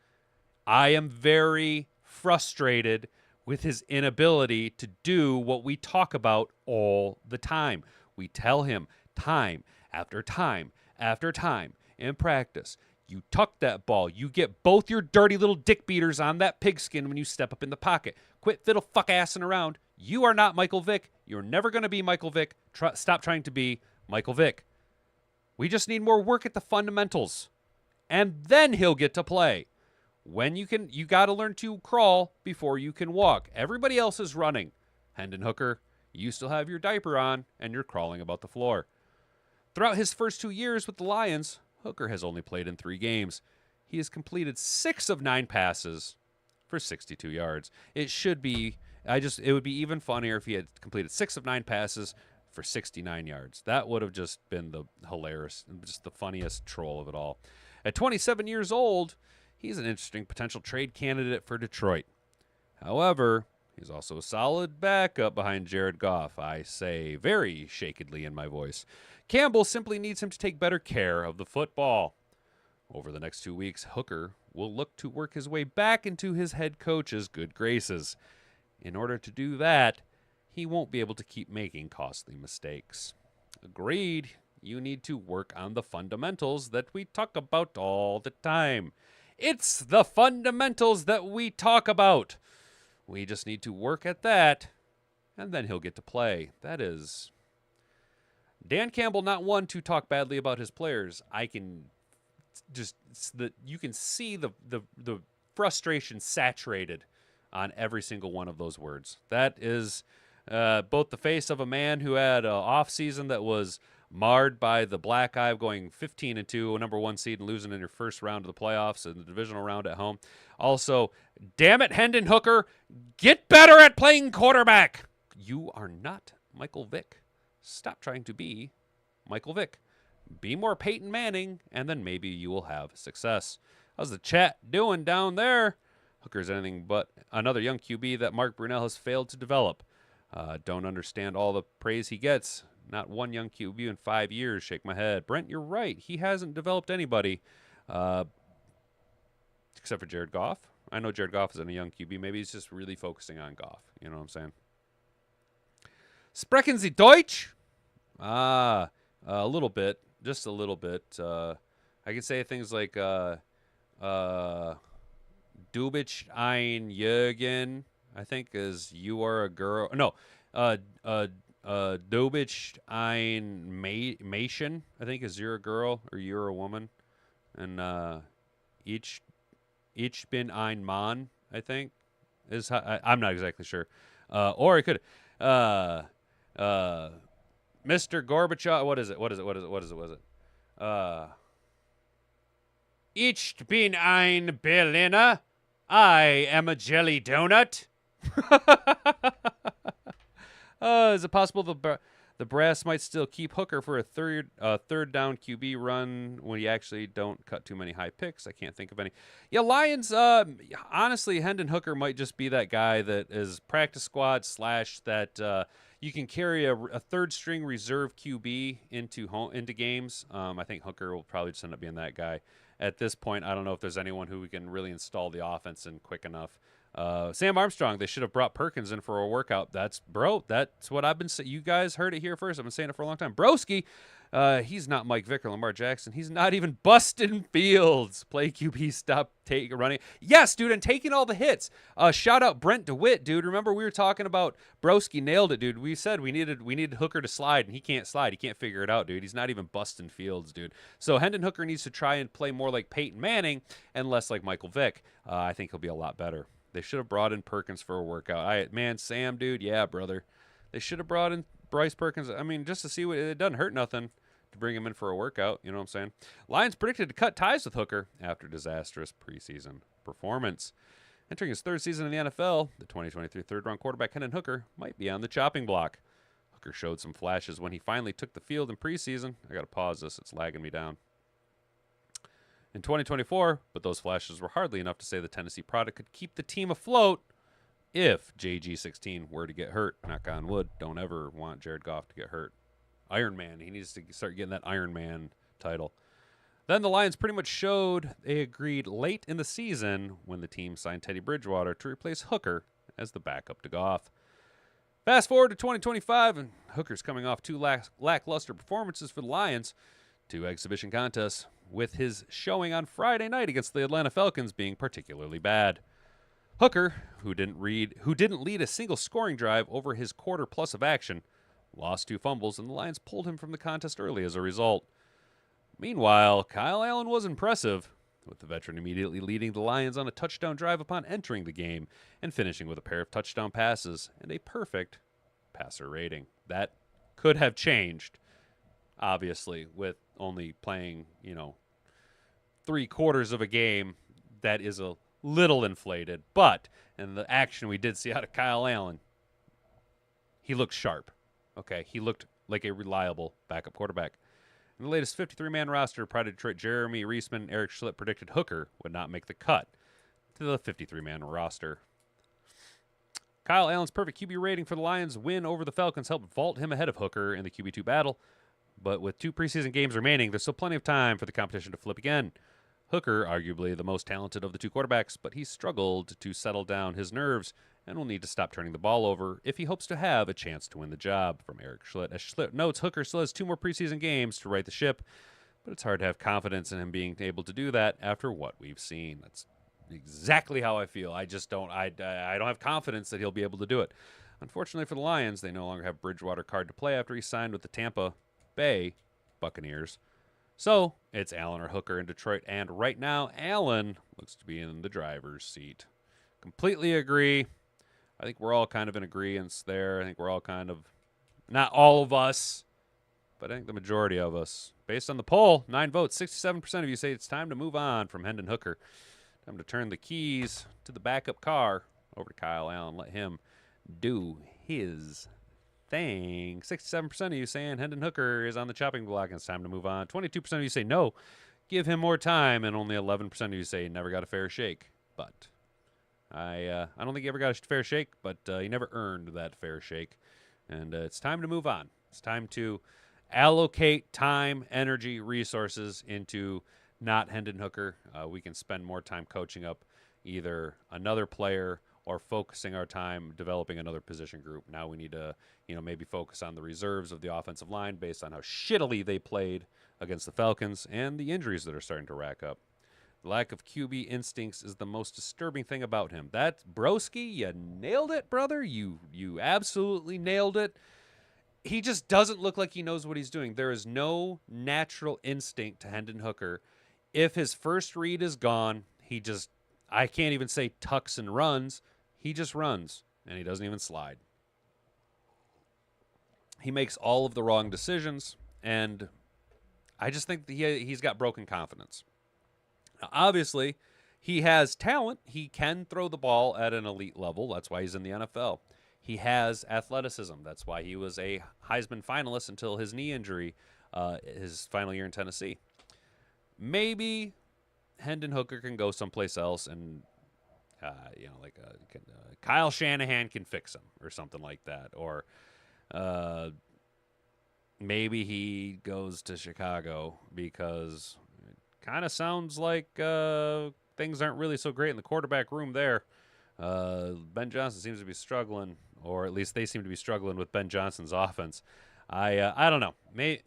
S1: I am very frustrated with his inability to do what we talk about all the time. We tell him time after time after time in practice, you tuck that ball. You get both your dirty little dick beaters on that pigskin when you step up in the pocket. Quit fiddle fuck assing around. You are not Michael Vick. You're never going to be Michael Vick. Stop trying to be Michael Vick. We just need more work at the fundamentals. And then he'll get to play. When you got to learn to crawl before you can walk. Everybody else is running. Hendon Hooker, you still have your diaper on and you're crawling about the floor. Throughout his first 2 years with the Lions, Hooker has only played in 3 games. He has completed 6 of 9 passes for 62 yards. It would be even funnier if he had completed 6 of 9 passes for 69 yards. That would have just been the funniest troll of it all. At 27 years old, he's an interesting potential trade candidate for Detroit. However, he's also a solid backup behind Jared Goff. I say very shakedly in my voice. Campbell simply needs him to take better care of the football. Over the next 2 weeks, Hooker will look to work his way back into his head coach's good graces. In order to do that, he won't be able to keep making costly mistakes. Agreed. You need to work on the fundamentals that we talk about all the time. It's the fundamentals that we talk about. We just need to work at that, and then he'll get to play. That is Dan Campbell, not one to talk badly about his players. You can see the frustration saturated on every single one of those words. That is both the face of a man who had an off season that was marred by the black eye of going 15-2, a number 1 seed, and losing in your first round of the playoffs and the divisional round at home. Also, damn it, Hendon Hooker, get better at playing quarterback. You are not Michael Vick. Stop trying to be Michael Vick. Be more Peyton Manning, and then maybe you will have success. How's the chat doing down there? Hooker's anything but another young QB that Mark Brunell has failed to develop. Don't understand all the praise he gets. Not one young QB in 5 years. Shake my head. Brent, you're right. He hasn't developed anybody except for Jared Goff. I know Jared Goff isn't a young QB. Maybe he's just really focusing on Goff. You know what I'm saying? Sprechen Sie Deutsch? A little bit. Just a little bit. I can say things like Du bist ein Jürgen, I think is you are a girl. No. Du bist ein Mädchen, I think is you're a girl or you're a woman. And ich bin ein Mann, I think is how, I'm not exactly sure. Or it could Mr. Gorbachev, what is it? Ich bin ein Berliner. I am a jelly donut. Is it possible the brass might still keep Hooker for a third down QB run when you actually don't cut too many high picks? I can't think of any. Yeah, Lions, honestly, Hendon Hooker might just be that guy that is practice squad / that you can carry a third-string reserve QB into games. I think Hooker will probably just end up being that guy. At this point, I don't know if there's anyone who can really install the offense in quick enough. Sam Armstrong, they should have brought Perkins in for a workout. That's what I've been saying. You guys heard it here first. I've been saying it for a long time. Broski, he's not Mike Vick or Lamar Jackson. He's not even Bustin Fields. Play QB, stop running. Yes, dude, and taking all the hits. Shout out Brent DeWitt, dude. Remember we were talking about Broski nailed it, dude. We said we needed Hooker to slide, and he can't slide. He can't figure it out, dude. He's not even Bustin Fields, dude. So Hendon Hooker needs to try and play more like Peyton Manning and less like Michael Vick. I think he'll be a lot better. They should have brought in Perkins for a workout. Sam, dude, yeah, brother. They should have brought in Bryce Perkins. I mean, just to see what it doesn't hurt nothing to bring him in for a workout. You know what I'm saying? Lions predicted to cut ties with Hooker after disastrous preseason performance. Entering his third season in the NFL, the 2023 third-round quarterback Hendon Hooker might be on the chopping block. Hooker showed some flashes when he finally took the field in preseason. I got to pause this. It's lagging me down. In 2024, but those flashes were hardly enough to say the Tennessee product could keep the team afloat if JG16 were to get hurt. Knock on wood. Don't ever want Jared Goff to get hurt. Iron Man. He needs to start getting that Iron Man title. Then the Lions pretty much showed they agreed late in the season when the team signed Teddy Bridgewater to replace Hooker as the backup to Goff. Fast forward to 2025, and Hooker's coming off two lackluster performances for the Lions, 2 exhibition contests, with his showing on Friday night against the Atlanta Falcons being particularly bad. Hooker, who didn't lead a single scoring drive over his quarter plus of action, lost 2 fumbles, and the Lions pulled him from the contest early as a result. Meanwhile, Kyle Allen was impressive, with the veteran immediately leading the Lions on a touchdown drive upon entering the game and finishing with a pair of touchdown passes and a perfect passer rating. That could have changed, obviously, with only playing, 3/4 of a game. That is a little inflated, but in the action we did see out of Kyle Allen, he looked sharp. Okay, he looked like a reliable backup quarterback. In the latest 53-man roster, Pride of Detroit Jeremy Reisman and Eric Schlitt predicted Hooker would not make the cut to the 53-man roster. Kyle Allen's perfect QB rating for the Lions' win over the Falcons helped vault him ahead of Hooker in the QB2 battle, but with 2 preseason games remaining, there's still plenty of time for the competition to flip again. Hooker, arguably the most talented of the 2 quarterbacks, but he struggled to settle down his nerves and will need to stop turning the ball over if he hopes to have a chance to win the job, from Eric Schlitt. As Schlitt notes, Hooker still has 2 more preseason games to right the ship, but it's hard to have confidence in him being able to do that after what we've seen. That's exactly how I feel. I don't have confidence that he'll be able to do it. Unfortunately for the Lions, they no longer have Bridgewater card to play after he signed with the Tampa Bay Buccaneers. So it's Allen or Hooker in Detroit, and right now Allen looks to be in the driver's seat. Completely agree. I think we're all kind of in agreement there. I think we're all kind of, not all of us, but I think the majority of us. Based on the poll, 9 votes, 67% of you say it's time to move on from Hendon Hooker. Time to turn the keys to the backup car over to Kyle Allen. Let him do his thing. 67% of you saying Hendon Hooker is on the chopping block and it's time to move on. 22% of you say no, give him more time, and only 11% of you say never got a fair shake. But I don't think he ever got a fair shake, but he never earned that fair shake. And it's time to move on. It's time to allocate time, energy, resources into not Hendon Hooker. We can spend more time coaching up either another player or focusing our time developing another position group. Now we need to, maybe focus on the reserves of the offensive line based on how shittily they played against the Falcons and the injuries that are starting to rack up. The lack of QB instincts is the most disturbing thing about him. That, broski, you nailed it, brother. You absolutely nailed it. He just doesn't look like he knows what he's doing. There is no natural instinct to Hendon Hooker. If his first read is gone, I can't even say tucks and runs. He just runs, and he doesn't even slide. He makes all of the wrong decisions, and I just think that he's got broken confidence. Now, obviously, he has talent. He can throw the ball at an elite level. That's why he's in the NFL. He has athleticism. That's why he was a Heisman finalist until his knee injury, his final year in Tennessee. Maybe Hendon Hooker can go someplace else and, Kyle Shanahan can fix him or something like that. Or maybe he goes to Chicago because it kind of sounds like things aren't really so great in the quarterback room there. Ben Johnson seems to be struggling, or at least they seem to be struggling with Ben Johnson's offense. I don't know.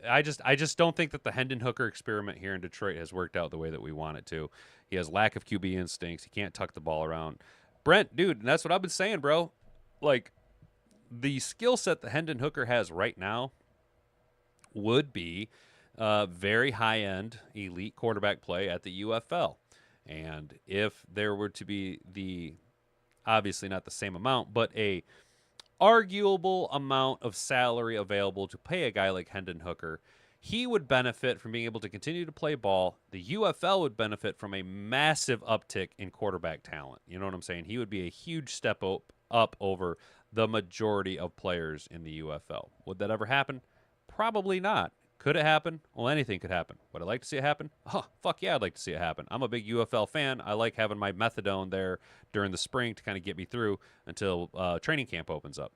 S1: I just don't think that the Hendon Hooker experiment here in Detroit has worked out the way that we want it to. He has lack of QB instincts. He can't tuck the ball around. Brent, dude, and that's what I've been saying, bro. Like, the skill set that Hendon Hooker has right now would be very high-end elite quarterback play at the UFL. And if there were to be obviously not the same amount, but a arguable amount of salary available to pay a guy like Hendon Hooker, He would benefit from being able to continue to play ball. The UFL would benefit from a massive uptick in quarterback talent. You know what I'm saying? He would be a huge step up over the majority of players in the UFL. Would that ever happen? Probably not. Could it happen? Well, anything could happen. Would I like to see it happen? Oh, fuck yeah, I'd like to see it happen. I'm a big UFL fan. I like having my methadone there during the spring to kind of get me through until training camp opens up.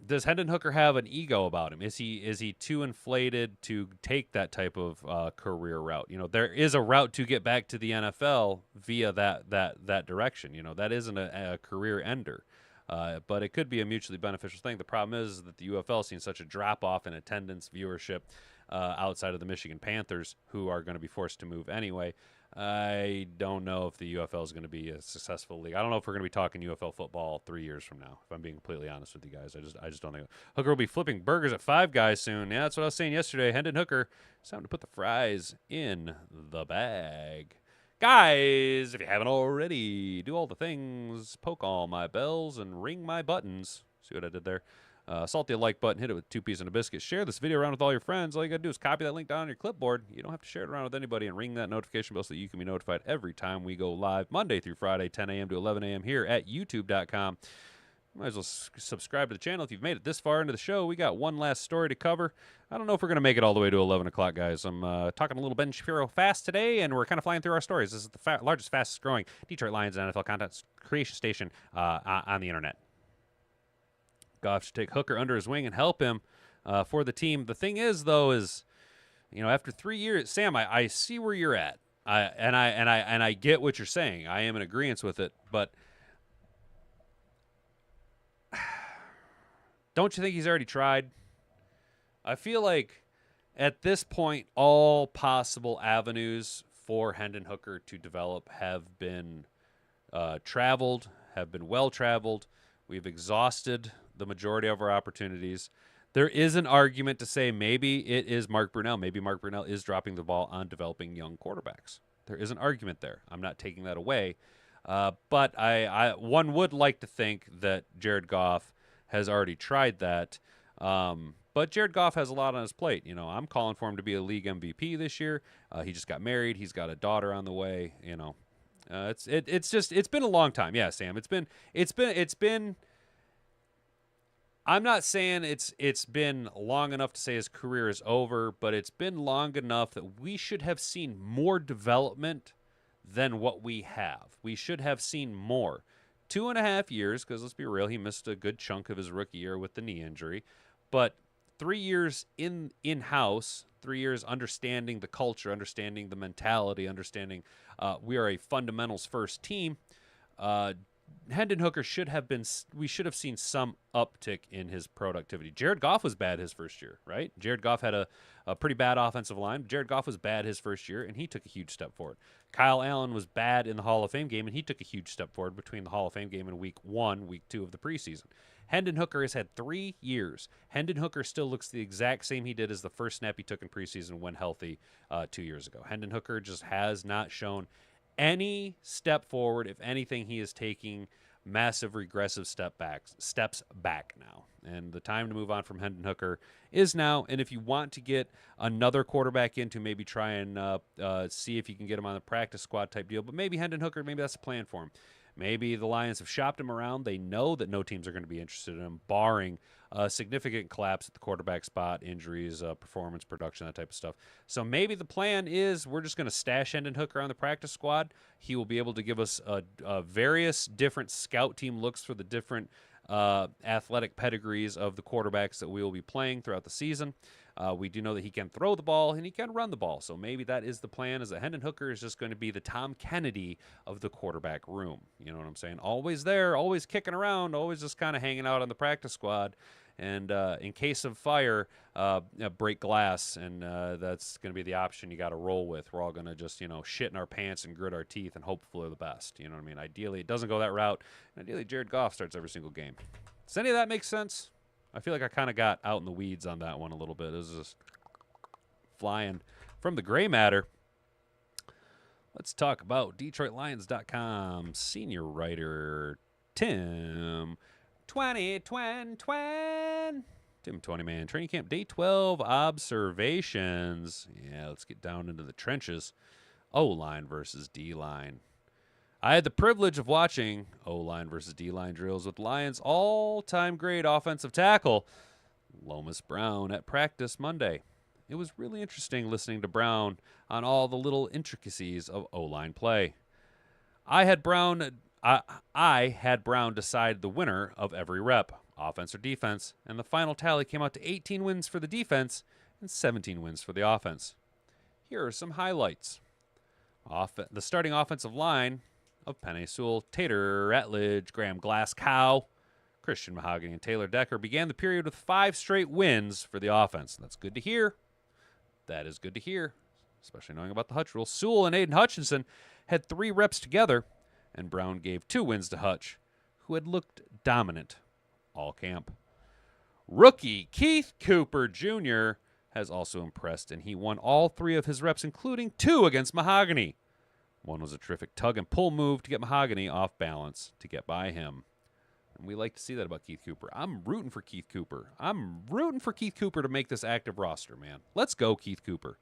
S1: Does Hendon Hooker have an ego about him? Is he too inflated to take that type of career route? You know, there is a route to get back to the NFL via that direction. You know, that isn't a career ender. But it could be a mutually beneficial thing. The problem is that the UFL has seen such a drop-off in attendance viewership outside of the Michigan Panthers, who are going to be forced to move anyway. I don't know if the UFL is going to be a successful league. I don't know if we're going to be talking UFL football 3 years from now, if I'm being completely honest with you guys. I just don't think. Hooker will be flipping burgers at Five Guys soon. Yeah, that's what I was saying yesterday. Hendon Hooker, it's time to put the fries in the bag. Guys, if you haven't already, do all the things, poke all my bells, and ring my buttons. See what I did there? Assault the like button, hit it with 2 peas and a biscuit. Share this video around with all your friends. All you got to do is copy that link down on your clipboard. You don't have to share it around with anybody, and ring that notification bell so that you can be notified every time we go live, Monday through Friday, 10 a.m. to 11 a.m. here at youtube.com. Might as well subscribe to the channel if you've made it this far into the show. We got one last story to cover. I don't know if we're going to make it all the way to 11 o'clock, guys. I'm talking a little Ben Shapiro fast today, and we're kind of flying through our stories. This is the largest, fastest growing Detroit Lions and NFL content creation station on the internet. Goff should take Hooker under his wing and help him for the team. The thing is, though, you know, after 3 years, Sam, I see where you're at, and I get what you're saying. I am in agreement with it, but don't you think he's already tried? I feel like at this point, all possible avenues for Hendon Hooker to develop have been traveled, have been well traveled. We've exhausted the majority of our opportunities. There is an argument to say maybe it is Mark Brunell. Maybe Mark Brunell is dropping the ball on developing young quarterbacks. There is an argument there. I'm not taking that away. But one would like to think that Jared Goff has already tried that. But Jared Goff has a lot on his plate. You know, I'm calling for him to be a league MVP this year. He just got married. He's got a daughter on the way. You know, it's been a long time. Yeah, Sam. It's been. I'm not saying it's been long enough to say his career is over, but it's been long enough that we should have seen more development than what we have. We should have seen more. 2.5 years, because let's be real, he missed a good chunk of his rookie year with the knee injury. But 3 years in-house, 3 years understanding the culture, understanding the mentality, understanding we are a fundamentals first team. Hendon Hooker we should have seen some uptick in his productivity. Jared Goff was bad his first year, right? Jared Goff had a pretty bad offensive line. Jared Goff was bad his first year, and he took a huge step forward. Kyle Allen was bad in the Hall of Fame game, and he took a huge step forward between the Hall of Fame game and week 1, week 2 of the preseason. Hendon Hooker has had 3 years. Hendon Hooker still looks the exact same he did as the first snap he took in preseason when healthy 2 years ago. Hendon Hooker just has not shown any step forward. If anything, he is taking massive regressive steps back now. And the time to move on from Hendon Hooker is now. And if you want to get another quarterback in to maybe try and see if you can get him on the practice squad type deal, but maybe Hendon Hooker, maybe that's the plan for him. Maybe the Lions have shopped him around. They know that no teams are going to be interested in him, barring a significant collapse at the quarterback spot, injuries, performance, production, that type of stuff. So maybe the plan is we're just going to stash Hendon Hooker on the practice squad. He will be able to give us various different scout team looks for the different athletic pedigrees of the quarterbacks that we will be playing throughout the season. We do know that he can throw the ball and he can run the ball. So maybe that is the plan, is that Hendon Hooker is just going to be the Tom Kennedy of the quarterback room. You know what I'm saying? Always there, always kicking around, always just kind of hanging out on the practice squad. And in case of fire, break glass, and that's going to be the option you got to roll with. We're all going to just, shit in our pants and grit our teeth and hope for the best. You know what I mean? Ideally, it doesn't go that route. Ideally, Jared Goff starts every single game. Does any of that make sense? I feel like I kind of got out in the weeds on that one a little bit. This is just flying from the gray matter. Let's talk about DetroitLions.com senior writer Tim 2020. Tim 20 Man Training Camp Day 12 observations. Yeah, let's get down into the trenches. O-line versus D-line. I had the privilege of watching O-line versus D-line drills with Lions' all-time great offensive tackle, Lomas Brown, at practice Monday. It was really interesting listening to Brown on all the little intricacies of O-line play. I had Brown decide the winner of every rep, offense or defense, and the final tally came out to 18 wins for the defense and 17 wins for the offense. Here are some highlights. The starting offensive line of Penei Sewell, Tater, Ratledge, Graham Glasgow, Christian Mahogany, and Taylor Decker began the period with 5 straight wins for the offense. That's good to hear. That is good to hear, especially knowing about the Hutch rule. Sewell and Aiden Hutchinson had 3 reps together, and Brown gave 2 wins to Hutch, who had looked dominant all camp. Rookie Keith Cooper Jr. has also impressed, and he won all 3 of his reps, including 2 against Mahogany. One was a terrific tug and pull move to get Mahogany off balance to get by him. And we like to see that about Keith Cooper. I'm rooting for Keith Cooper. I'm rooting for Keith Cooper to make this active roster, man. Let's go, Keith Cooper.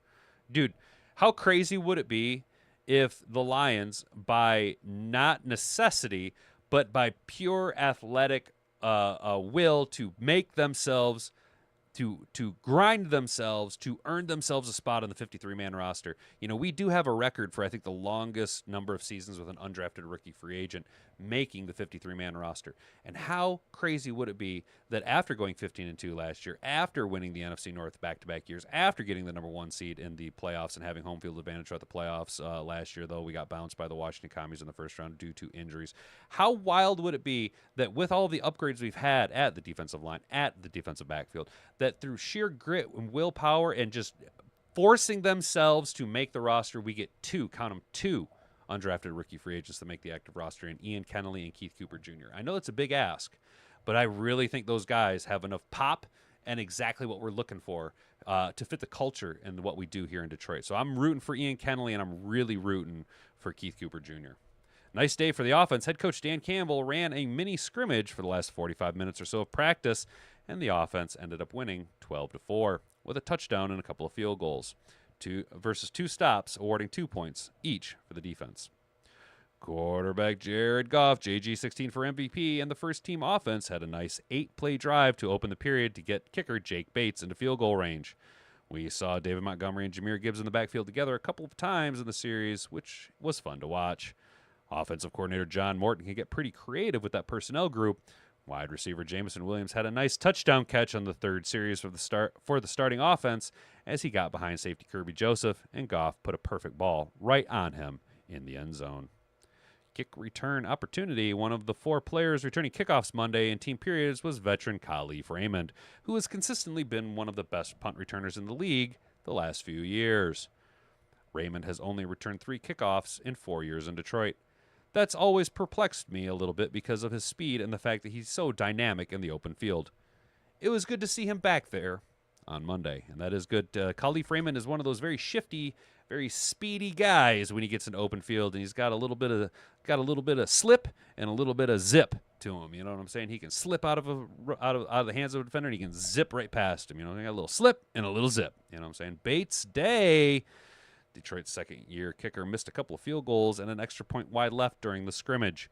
S1: Dude, how crazy would it be if the Lions, by not necessity, but by pure athletic will to make themselves, to grind themselves, to earn themselves a spot on the 53-man roster. You know, we do have a record for, I think, the longest number of seasons with an undrafted rookie free agent making the 53-man roster. And how crazy would it be that after going 15-2 last year, after winning the NFC North back-to-back years, after getting the number 1 seed in the playoffs and having home field advantage throughout the playoffs last year, though we got bounced by the Washington Commies in the first round due to injuries, how wild would it be that with all the upgrades we've had at the defensive line, at the defensive backfield, that through sheer grit and willpower and just forcing themselves to make the roster, we get 2 undrafted rookie free agents to make the active roster in Ian Kennelly and Keith Cooper Jr. I know it's a big ask, but I really think those guys have enough pop and exactly what we're looking for to fit the culture and what we do here in Detroit. So I'm rooting for Ian Kennelly, and I'm really rooting for Keith Cooper Jr. Nice day for the offense. Head coach Dan Campbell ran a mini scrimmage for the last 45 minutes or so of practice, and the offense ended up winning 12-4 with a touchdown and a couple of field goals. 2 stops, awarding 2 points each for the defense. Quarterback Jared Goff, JG16 for MVP, and the first-team offense had a nice 8-play drive to open the period to get kicker Jake Bates into field goal range. We saw David Montgomery and Jahmyr Gibbs in the backfield together a couple of times in the series, which was fun to watch. Offensive coordinator John Morton can get pretty creative with that personnel group. Wide receiver Jameson Williams had a nice touchdown catch on the 3rd series for the starting offense as he got behind safety Kirby Joseph, and Goff put a perfect ball right on him in the end zone. Kick return opportunity. One of the 4 players returning kickoffs Monday in team periods was veteran Khalif Raymond, who has consistently been one of the best punt returners in the league the last few years. Raymond has only returned 3 kickoffs in 4 years in Detroit. That's always perplexed me a little bit because of his speed and the fact that he's so dynamic in the open field. It was good to see him back there on Monday, and that is good. Khalif Raymond is one of those very shifty, very speedy guys when he gets in open field, and he's got a little bit of slip and a little bit of zip to him. You know what I'm saying? He can slip out of the hands of a defender, and he can zip right past him. You know, he got a little slip and a little zip. You know what I'm saying? Bates Day. Detroit's second-year kicker missed a couple of field goals and an extra point wide left during the scrimmage.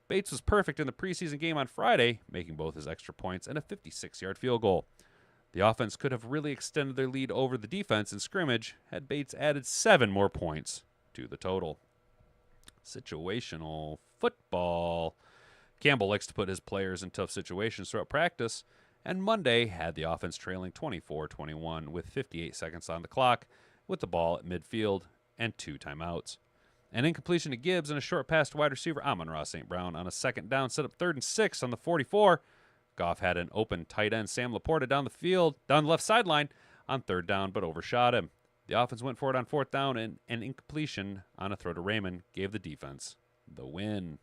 S1: Bates was perfect in the preseason game on Friday, making both his extra points and a 56-yard field goal. The offense could have really extended their lead over the defense in scrimmage had Bates added 7 more points to the total. Situational football. Campbell likes to put his players in tough situations throughout practice, and Monday had the offense trailing 24-21 with 58 seconds on the clock, with the ball at midfield and 2 timeouts. An incompletion to Gibbs and a short pass to wide receiver Amon-Ra St. Brown on a second down set up 3rd and 6 on the 44. Goff had an open tight end Sam Laporta down the left sideline on 3rd down, but overshot him. The offense went for it on 4th down, and an incompletion on a throw to Raymond gave the defense the win.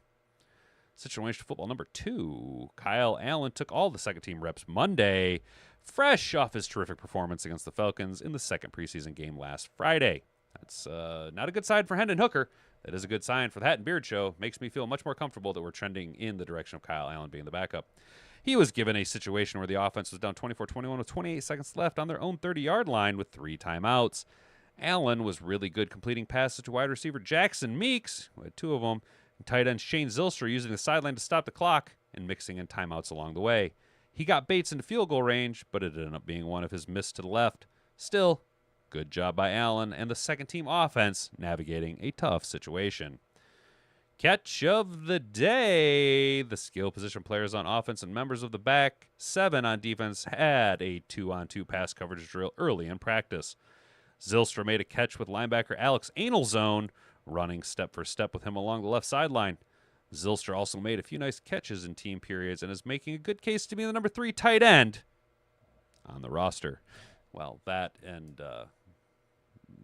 S1: Situation football number 2. Kyle Allen took all the second-team reps Monday, fresh off his terrific performance against the Falcons in the second preseason game last Friday. That's not a good sign for Hendon Hooker. That is a good sign for the Hat and Beard Show. Makes me feel much more comfortable that we're trending in the direction of Kyle Allen being the backup. He was given a situation where the offense was down 24-21 with 28 seconds left on their own 30-yard line with 3 timeouts. Allen was really good completing passes to wide receiver Jackson Meeks, who had 2 of them, and tight end Shane Zylstra using the sideline to stop the clock and mixing in timeouts along the way. He got Bates into field goal range, but it ended up being one of his missed to the left. Still, good job by Allen and the second-team offense navigating a tough situation. Catch of the day. The skill position players on offense and members of the back 7 on defense had a 2-on-2 pass coverage drill early in practice. Zylstra made a catch with linebacker Alex Anelzone, running step for step with him along the left sideline. Zylstra also made a few nice catches in team periods and is making a good case to be the number 3 tight end on the roster. Well, that and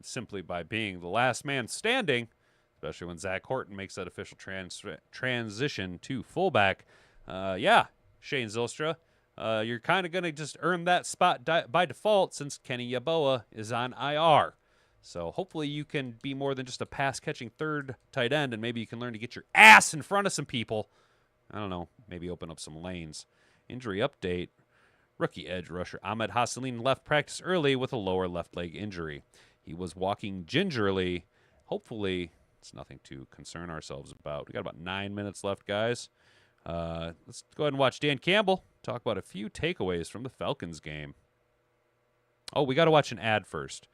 S1: simply by being the last man standing, especially when Zach Horton makes that official transition to fullback. Yeah, Shane Zylstra, you're kind of going to just earn that spot by default since Kenny Yeboah is on IR. So hopefully you can be more than just a pass-catching third tight end, and maybe you can learn to get your ass in front of some people. I don't know, maybe open up some lanes. Injury update. Rookie edge rusher Ahmed Hassanin left practice early with a lower left leg injury. He was walking gingerly. Hopefully it's nothing to concern ourselves about. We got about 9 minutes left, guys. Let's go ahead and watch Dan Campbell talk about a few takeaways from the Falcons game. Oh, we got to watch an ad first.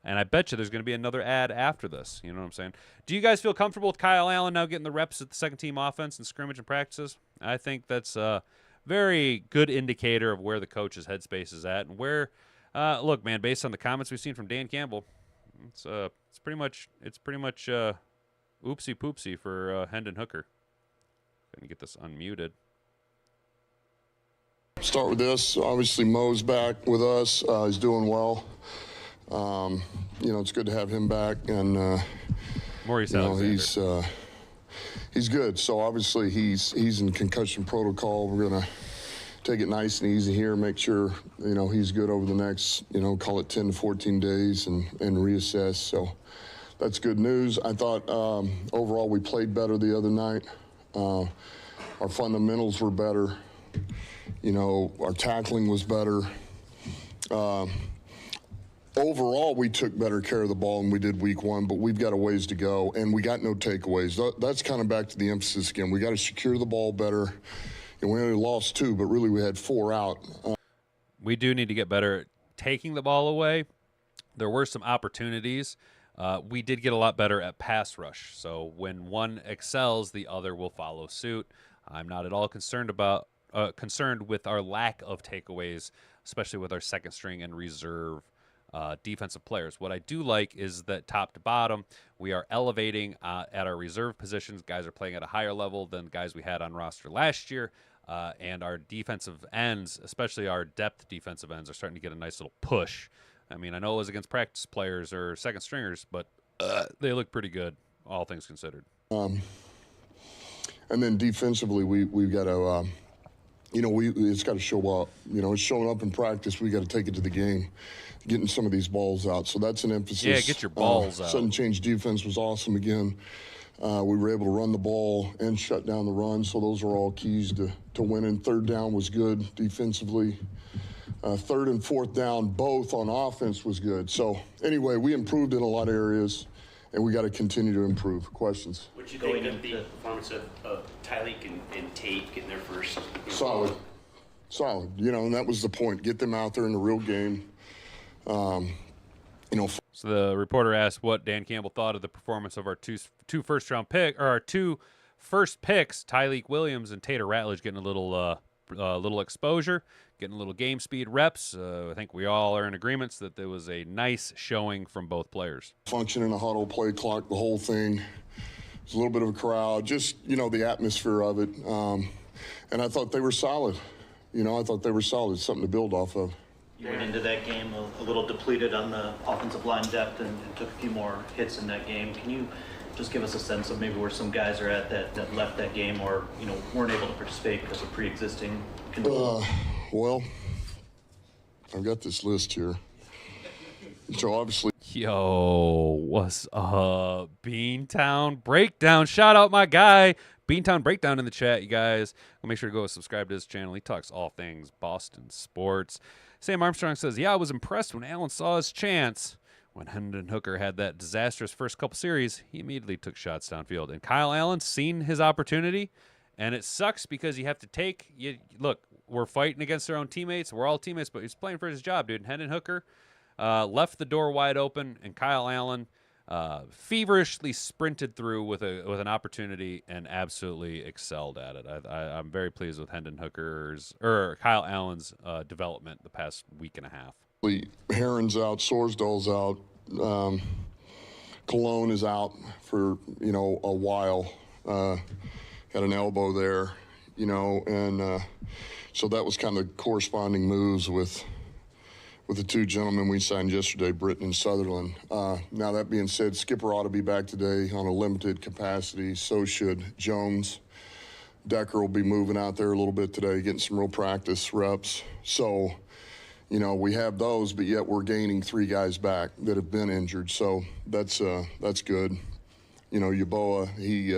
S1: And I bet you there's going to be another ad after this. You know what I'm saying? Do you guys feel comfortable with Kyle Allen now getting the reps at the second-team offense and scrimmage and practices? I think that's a very good indicator of where the coach's headspace is at and where. Look, man, based on the comments we've seen from Dan Campbell, it's pretty much oopsie poopsie for Hendon Hooker. Gonna get this unmuted.
S3: Start with this. Obviously, Mo's back with us. He's doing well. You know, it's good to have him back, and
S1: Maurice
S3: Alexander. He's good. So obviously he's in concussion protocol. We're gonna take it nice and easy here, make sure he's good over the next call it 10 to 14 days and reassess. So that's good news. I thought overall we played better the other night. Our fundamentals were better. Our tackling was better. Overall, we took better care of the ball than we did week 1, but we've got a ways to go, and we got no takeaways. That's kind of back to the emphasis again. We got to secure the ball better. And we only lost 2, but really we had 4 out.
S1: We do need to get better at taking the ball away. There were some opportunities. We did get a lot better at pass rush. So when one excels, the other will follow suit. I'm not at all concerned with our lack of takeaways, especially with our second string and reserve defensive players. What I do like is that top to bottom, we are elevating at our reserve positions. Guys are playing at a higher level than guys we had on roster last year. And our defensive ends, especially our depth defensive ends, are starting to get a nice little push. I mean, I know it was against practice players or second stringers, but they look pretty good, all things considered.
S3: And then defensively, we've got to, it's got to show up. It's showing up in practice. We got to take it to the game, getting some of these balls out. So that's an emphasis.
S1: Yeah, get your balls out.
S3: Sudden change defense was awesome again. We were able to run the ball and shut down the run, so those are all keys to winning. Third down was good defensively. Third and fourth down, both on offense, was good. So anyway, we improved in a lot of areas, and we got to continue to improve. Questions?
S4: What do you think of the performance of Tyleek and Tate getting their first?
S3: Solid. And that was the point. Get them out there in the real game.
S1: So the reporter asked what Dan Campbell thought of the performance of our two first picks, Tyleek Williams and Tater Ratledge, getting a little exposure, getting a little game speed reps. I think we all are in agreement that there was a nice showing from both players.
S3: Function in the huddle, play clock, the whole thing. It's a little bit of a crowd, just the atmosphere of it. And I thought they were solid. It's something to build off of.
S4: You went into that game a little depleted on the offensive line depth and took a few more hits in that game. Can you just give us a sense of maybe where some guys are at that left that game or weren't able to participate because of pre-existing conditions?
S3: Well, I've got this list here. So obviously,
S1: Yo, what's up? Beantown Breakdown. Shout out my guy, Beantown Breakdown in the chat, you guys. Well, make sure to go subscribe to his channel. He talks all things Boston sports. Sam Armstrong says, yeah, I was impressed when Allen saw his chance. When Hendon Hooker had that disastrous first couple series, he immediately took shots downfield. And Kyle Allen's seen his opportunity, and it sucks because you have to take look, we're fighting against our own teammates. We're all teammates, but he's playing for his job, dude. Hendon Hooker left the door wide open, and Kyle Allen feverishly sprinted through with an opportunity and absolutely excelled at it. I'm very pleased with Hendon Kyle Allen's development the past week and a half.
S3: Heron's out, Sorsdal's out, Cologne is out for a while. Had an elbow there, and so that was kind of corresponding moves with the two gentlemen we signed yesterday, Britton and Sutherland. Now that being said, Skipper ought to be back today on a limited capacity. So should Jones. Decker will be moving out there a little bit today, getting some real practice reps. So. We have those, but yet we're gaining 3 guys back that have been injured. So that's good. Yaboa, he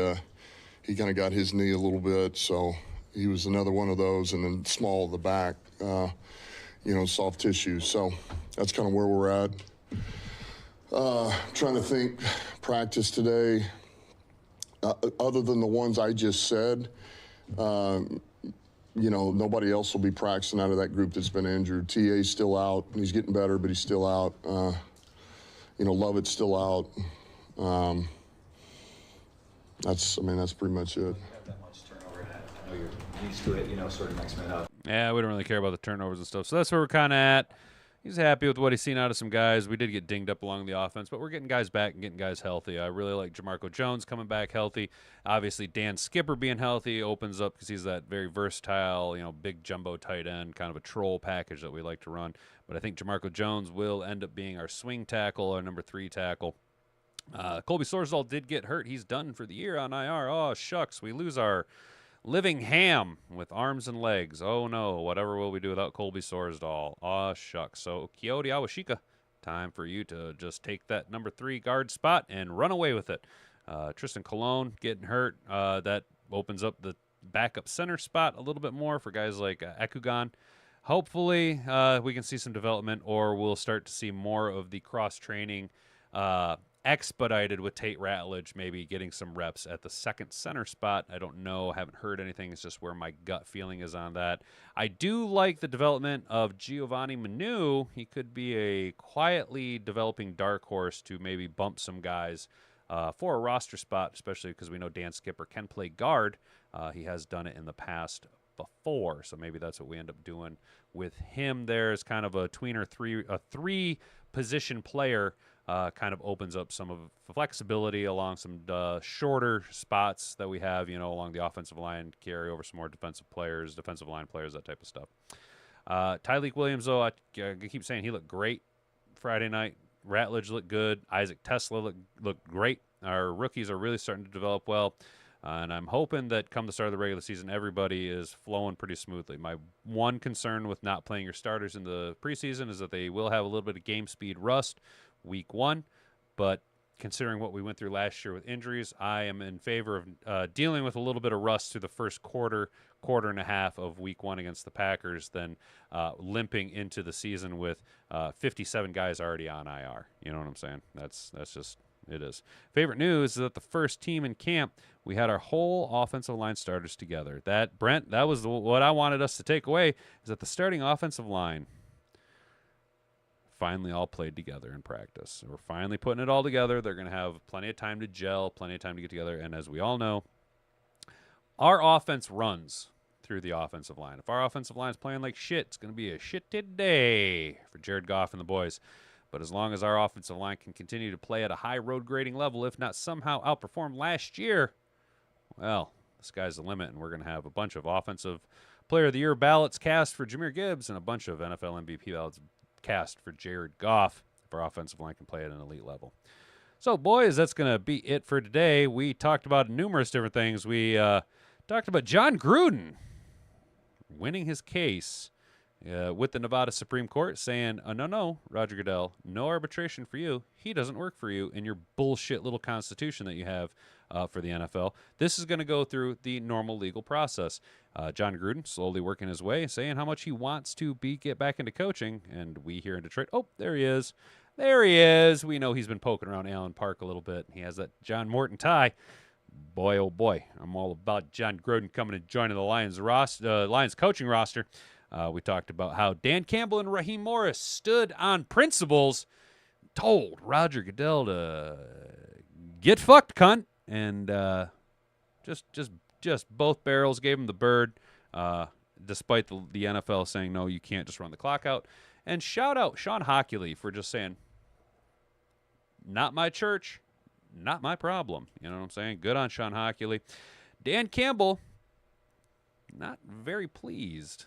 S3: kind of got his knee a little bit, so he was another one of those. And then Small, the back, soft tissue. So that's kind of where we're at. Trying to think, practice today, other than the ones I just said, nobody else will be practicing out of that group that's been injured. TA's still out. He's getting better, but he's still out. Lovett's still out. That's pretty much it.
S5: Have that much turnover. I know you're used to it, sort of next man up.
S1: Yeah, we don't really care about the turnovers and stuff. So that's where we're kind of at. He's happy with what he's seen out of some guys. We did get dinged up along the offense, but we're getting guys back and getting guys healthy. I really like Jamarco Jones coming back healthy. Obviously, Dan Skipper being healthy opens up because he's that very versatile, big jumbo tight end, kind of a troll package that we like to run. But I think Jamarco Jones will end up being our swing tackle, our number 3 tackle. Colby Sorsdal did get hurt. He's done for the year on IR. Oh, shucks. We lose our living ham with arms and legs. Oh, no. Whatever will we do without Colby Sorsdal? Oh, shucks. So, Kyoto Awashika, time for you to just take that number 3 guard spot and run away with it. Tristan Colon getting hurt. That opens up the backup center spot a little bit more for guys like Ekugan. Hopefully, we can see some development, or we'll start to see more of the cross-training expedited with Tate Ratledge, maybe getting some reps at the second center spot. I don't know. Haven't heard anything. It's just where my gut feeling is on that. I do like the development of Giovanni Manu. He could be a quietly developing dark horse to maybe bump some guys for a roster spot, especially because we know Dan Skipper can play guard. He has done it in the past before, so maybe that's what we end up doing with him there as kind of a tweener, a 3 position player. Kind of opens up some of the flexibility along some shorter spots that we have, along the offensive line, carry over some more defensive line players, that type of stuff. Tyleek Williams, though, I keep saying he looked great Friday night. Ratledge looked good. Isaac Tesla looked great. Our rookies are really starting to develop well. And I'm hoping that come the start of the regular season, everybody is flowing pretty smoothly. My one concern with not playing your starters in the preseason is that they will have a little bit of game speed rust week 1, but considering what we went through last year with injuries, I am in favor of dealing with a little bit of rust through the first quarter and a half of week 1 against the Packers than limping into the season with 57 guys already on IR. You know what I'm saying? That's just, it is. Favorite news is that the first team in camp, we had our whole offensive line starters together. That, Brent, that was what I wanted us to take away, is that the starting offensive line finally all played together in practice. We're finally putting it all together. They're going to have plenty of time to gel, plenty of time to get together. And as we all know, our offense runs through the offensive line. If our offensive line is playing like shit, it's going to be a shit day for Jared Goff and the boys. But as long as our offensive line can continue to play at a high road grading level, if not somehow outperform last year, well, the sky's the limit, and we're going to have a bunch of Offensive Player of the Year ballots cast for Jahmyr Gibbs and a bunch of NFL MVP ballots cast for Jared Goff if our offensive line can play at an elite level. So, boys, that's going to be it for today. We talked about numerous different things. We talked about Jon Gruden winning his case with the Nevada Supreme Court saying, no, Roger Goodell, no arbitration for you. He doesn't work for you in your bullshit little constitution that you have for the NFL. This is going to go through the normal legal process. Jon Gruden slowly working his way, saying how much he wants to get back into coaching. And we here in Detroit, oh, there he is. There he is. We know he's been poking around Allen Park a little bit. He has that John Morton tie. Boy, oh boy, I'm all about Jon Gruden coming and joining the Lions coaching roster. We talked about how Dan Campbell and Raheem Morris stood on principles, told Roger Goodell to get fucked, cunt, and just both barrels gave him the bird, despite the NFL saying no, you can't just run the clock out. And shout out Sean Hockley for just saying, not my church, not my problem. You know what I'm saying? Good on Sean Hockley. Dan Campbell, not very pleased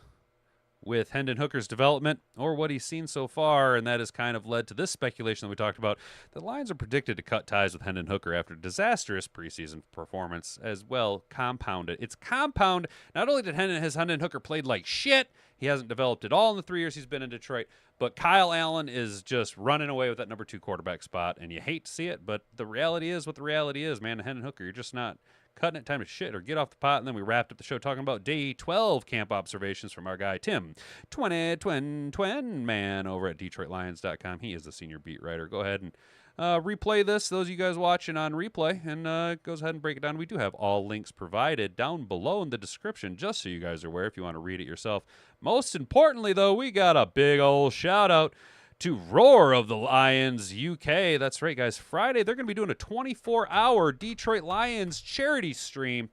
S1: with Hendon Hooker's development or what he's seen so far, and that has kind of led to this speculation that we talked about. The Lions are predicted to cut ties with Hendon Hooker after disastrous preseason performance as well compounded. It's compound. Not only has Hendon Hooker played like shit, he hasn't developed at all in the 3 years he's been in Detroit, but Kyle Allen is just running away with that number 2 quarterback spot, and you hate to see it, but the reality is what the reality is, man. Hendon Hooker, you're just not cutting it. Time to shit or get off the pot. And then we wrapped up the show talking about day 12 camp observations from our guy Tim Twin man over at DetroitLions.com. He is the senior beat writer. Go ahead and replay this, those of you guys watching on replay, and goes ahead and break it down. We do have all links provided down below in the description, just so you guys are aware if you want to read it yourself. Most importantly, though, we got a big old shout out to Roar of the Lions UK. That's right, guys. Friday, they're going to be doing a 24-hour Detroit Lions charity stream.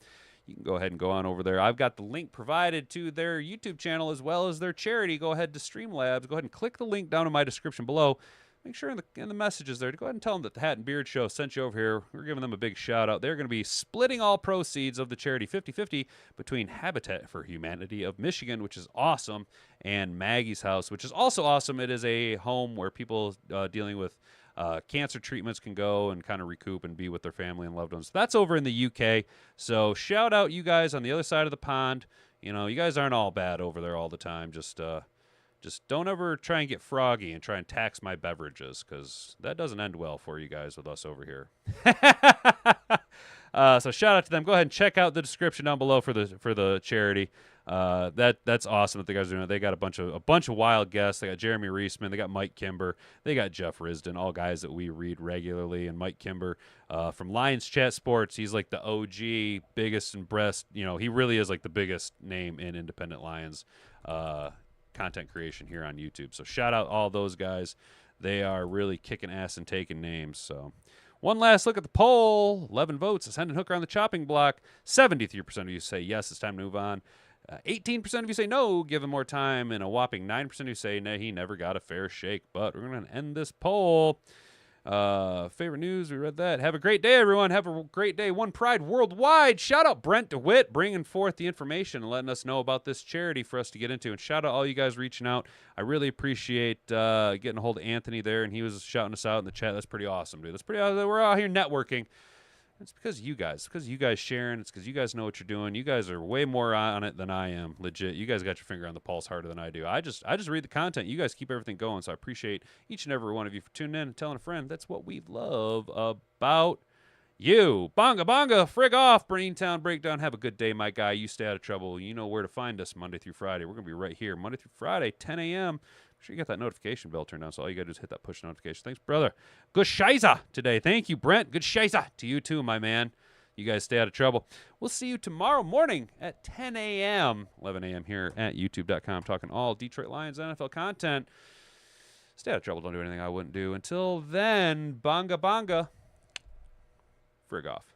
S1: You can go ahead and go on over there. I've got the link provided to their YouTube channel as well as their charity. Go ahead to Streamlabs. Go ahead and click the link down in my description below. Make sure in the messages there to go ahead and tell them that the Hat and Beard Show sent you over here. We're giving them a big shout out. They're going to be splitting all proceeds of the charity 50-50 between Habitat for Humanity of Michigan, which is awesome, and Maggie's House, which is also awesome. It is a home where people dealing with cancer treatments can go and kind of recoup and be with their family and loved ones. That's over in the UK. So shout out you guys on the other side of the pond. You know, you guys aren't all bad over there all the time. Just don't ever try and get froggy and try and tax my beverages, because that doesn't end well for you guys with us over here. So shout out to them. Go ahead and check out the description down below for the charity. That's awesome that the guys are doing it. They got a bunch of wild guests. They got Jeremy Reisman. They got Mike Kimber. They got Jeff Risdon, all guys that we read regularly. And Mike Kimber from Lions Chat Sports, he's like the OG, biggest and best. You know, he really is like the biggest name in independent Lions content creation here on YouTube. So shout out all those guys. They are really kicking ass and taking names. So one last look at the poll. 11 votes. Is Hendon Hooker on the chopping block? 73% of you say yes, it's time to move on. 18% of you say no, give him more time. And a whopping 9% of you say no, he never got a fair shake. But we're going to end this poll. Favorite news, we read that. Have a great day, everyone. Have a great day. One Pride worldwide. Shout out Brent DeWitt bringing forth the information and letting us know about this charity for us to get into. And shout out all you guys reaching out. I really appreciate getting a hold of Anthony there, and he was shouting us out in the chat. That's pretty awesome, dude. That's pretty awesome. We're out here networking. It's because of you guys. It's because of you guys sharing. It's because you guys know what you're doing. You guys are way more on it than I am. Legit. You guys got your finger on the pulse harder than I do. I just read the content. You guys keep everything going. So I appreciate each and every one of you for tuning in and telling a friend. That's what we love about you. Bonga, bonga, frig off, Braintown Breakdown. Have a good day, my guy. You stay out of trouble. You know where to find us Monday through Friday. We're going to be right here Monday through Friday, 10 a.m. Make sure you got that notification bell turned on, so all you got to do is hit that push notification. Thanks, brother. Good shiza today. Thank you, Brent. Good shiza to you too, my man. You guys stay out of trouble. We'll see you tomorrow morning at 10 a.m., 11 a.m. here at youtube.com, talking all Detroit Lions NFL content. Stay out of trouble. Don't do anything I wouldn't do. Until then, bonga bonga. Frig off.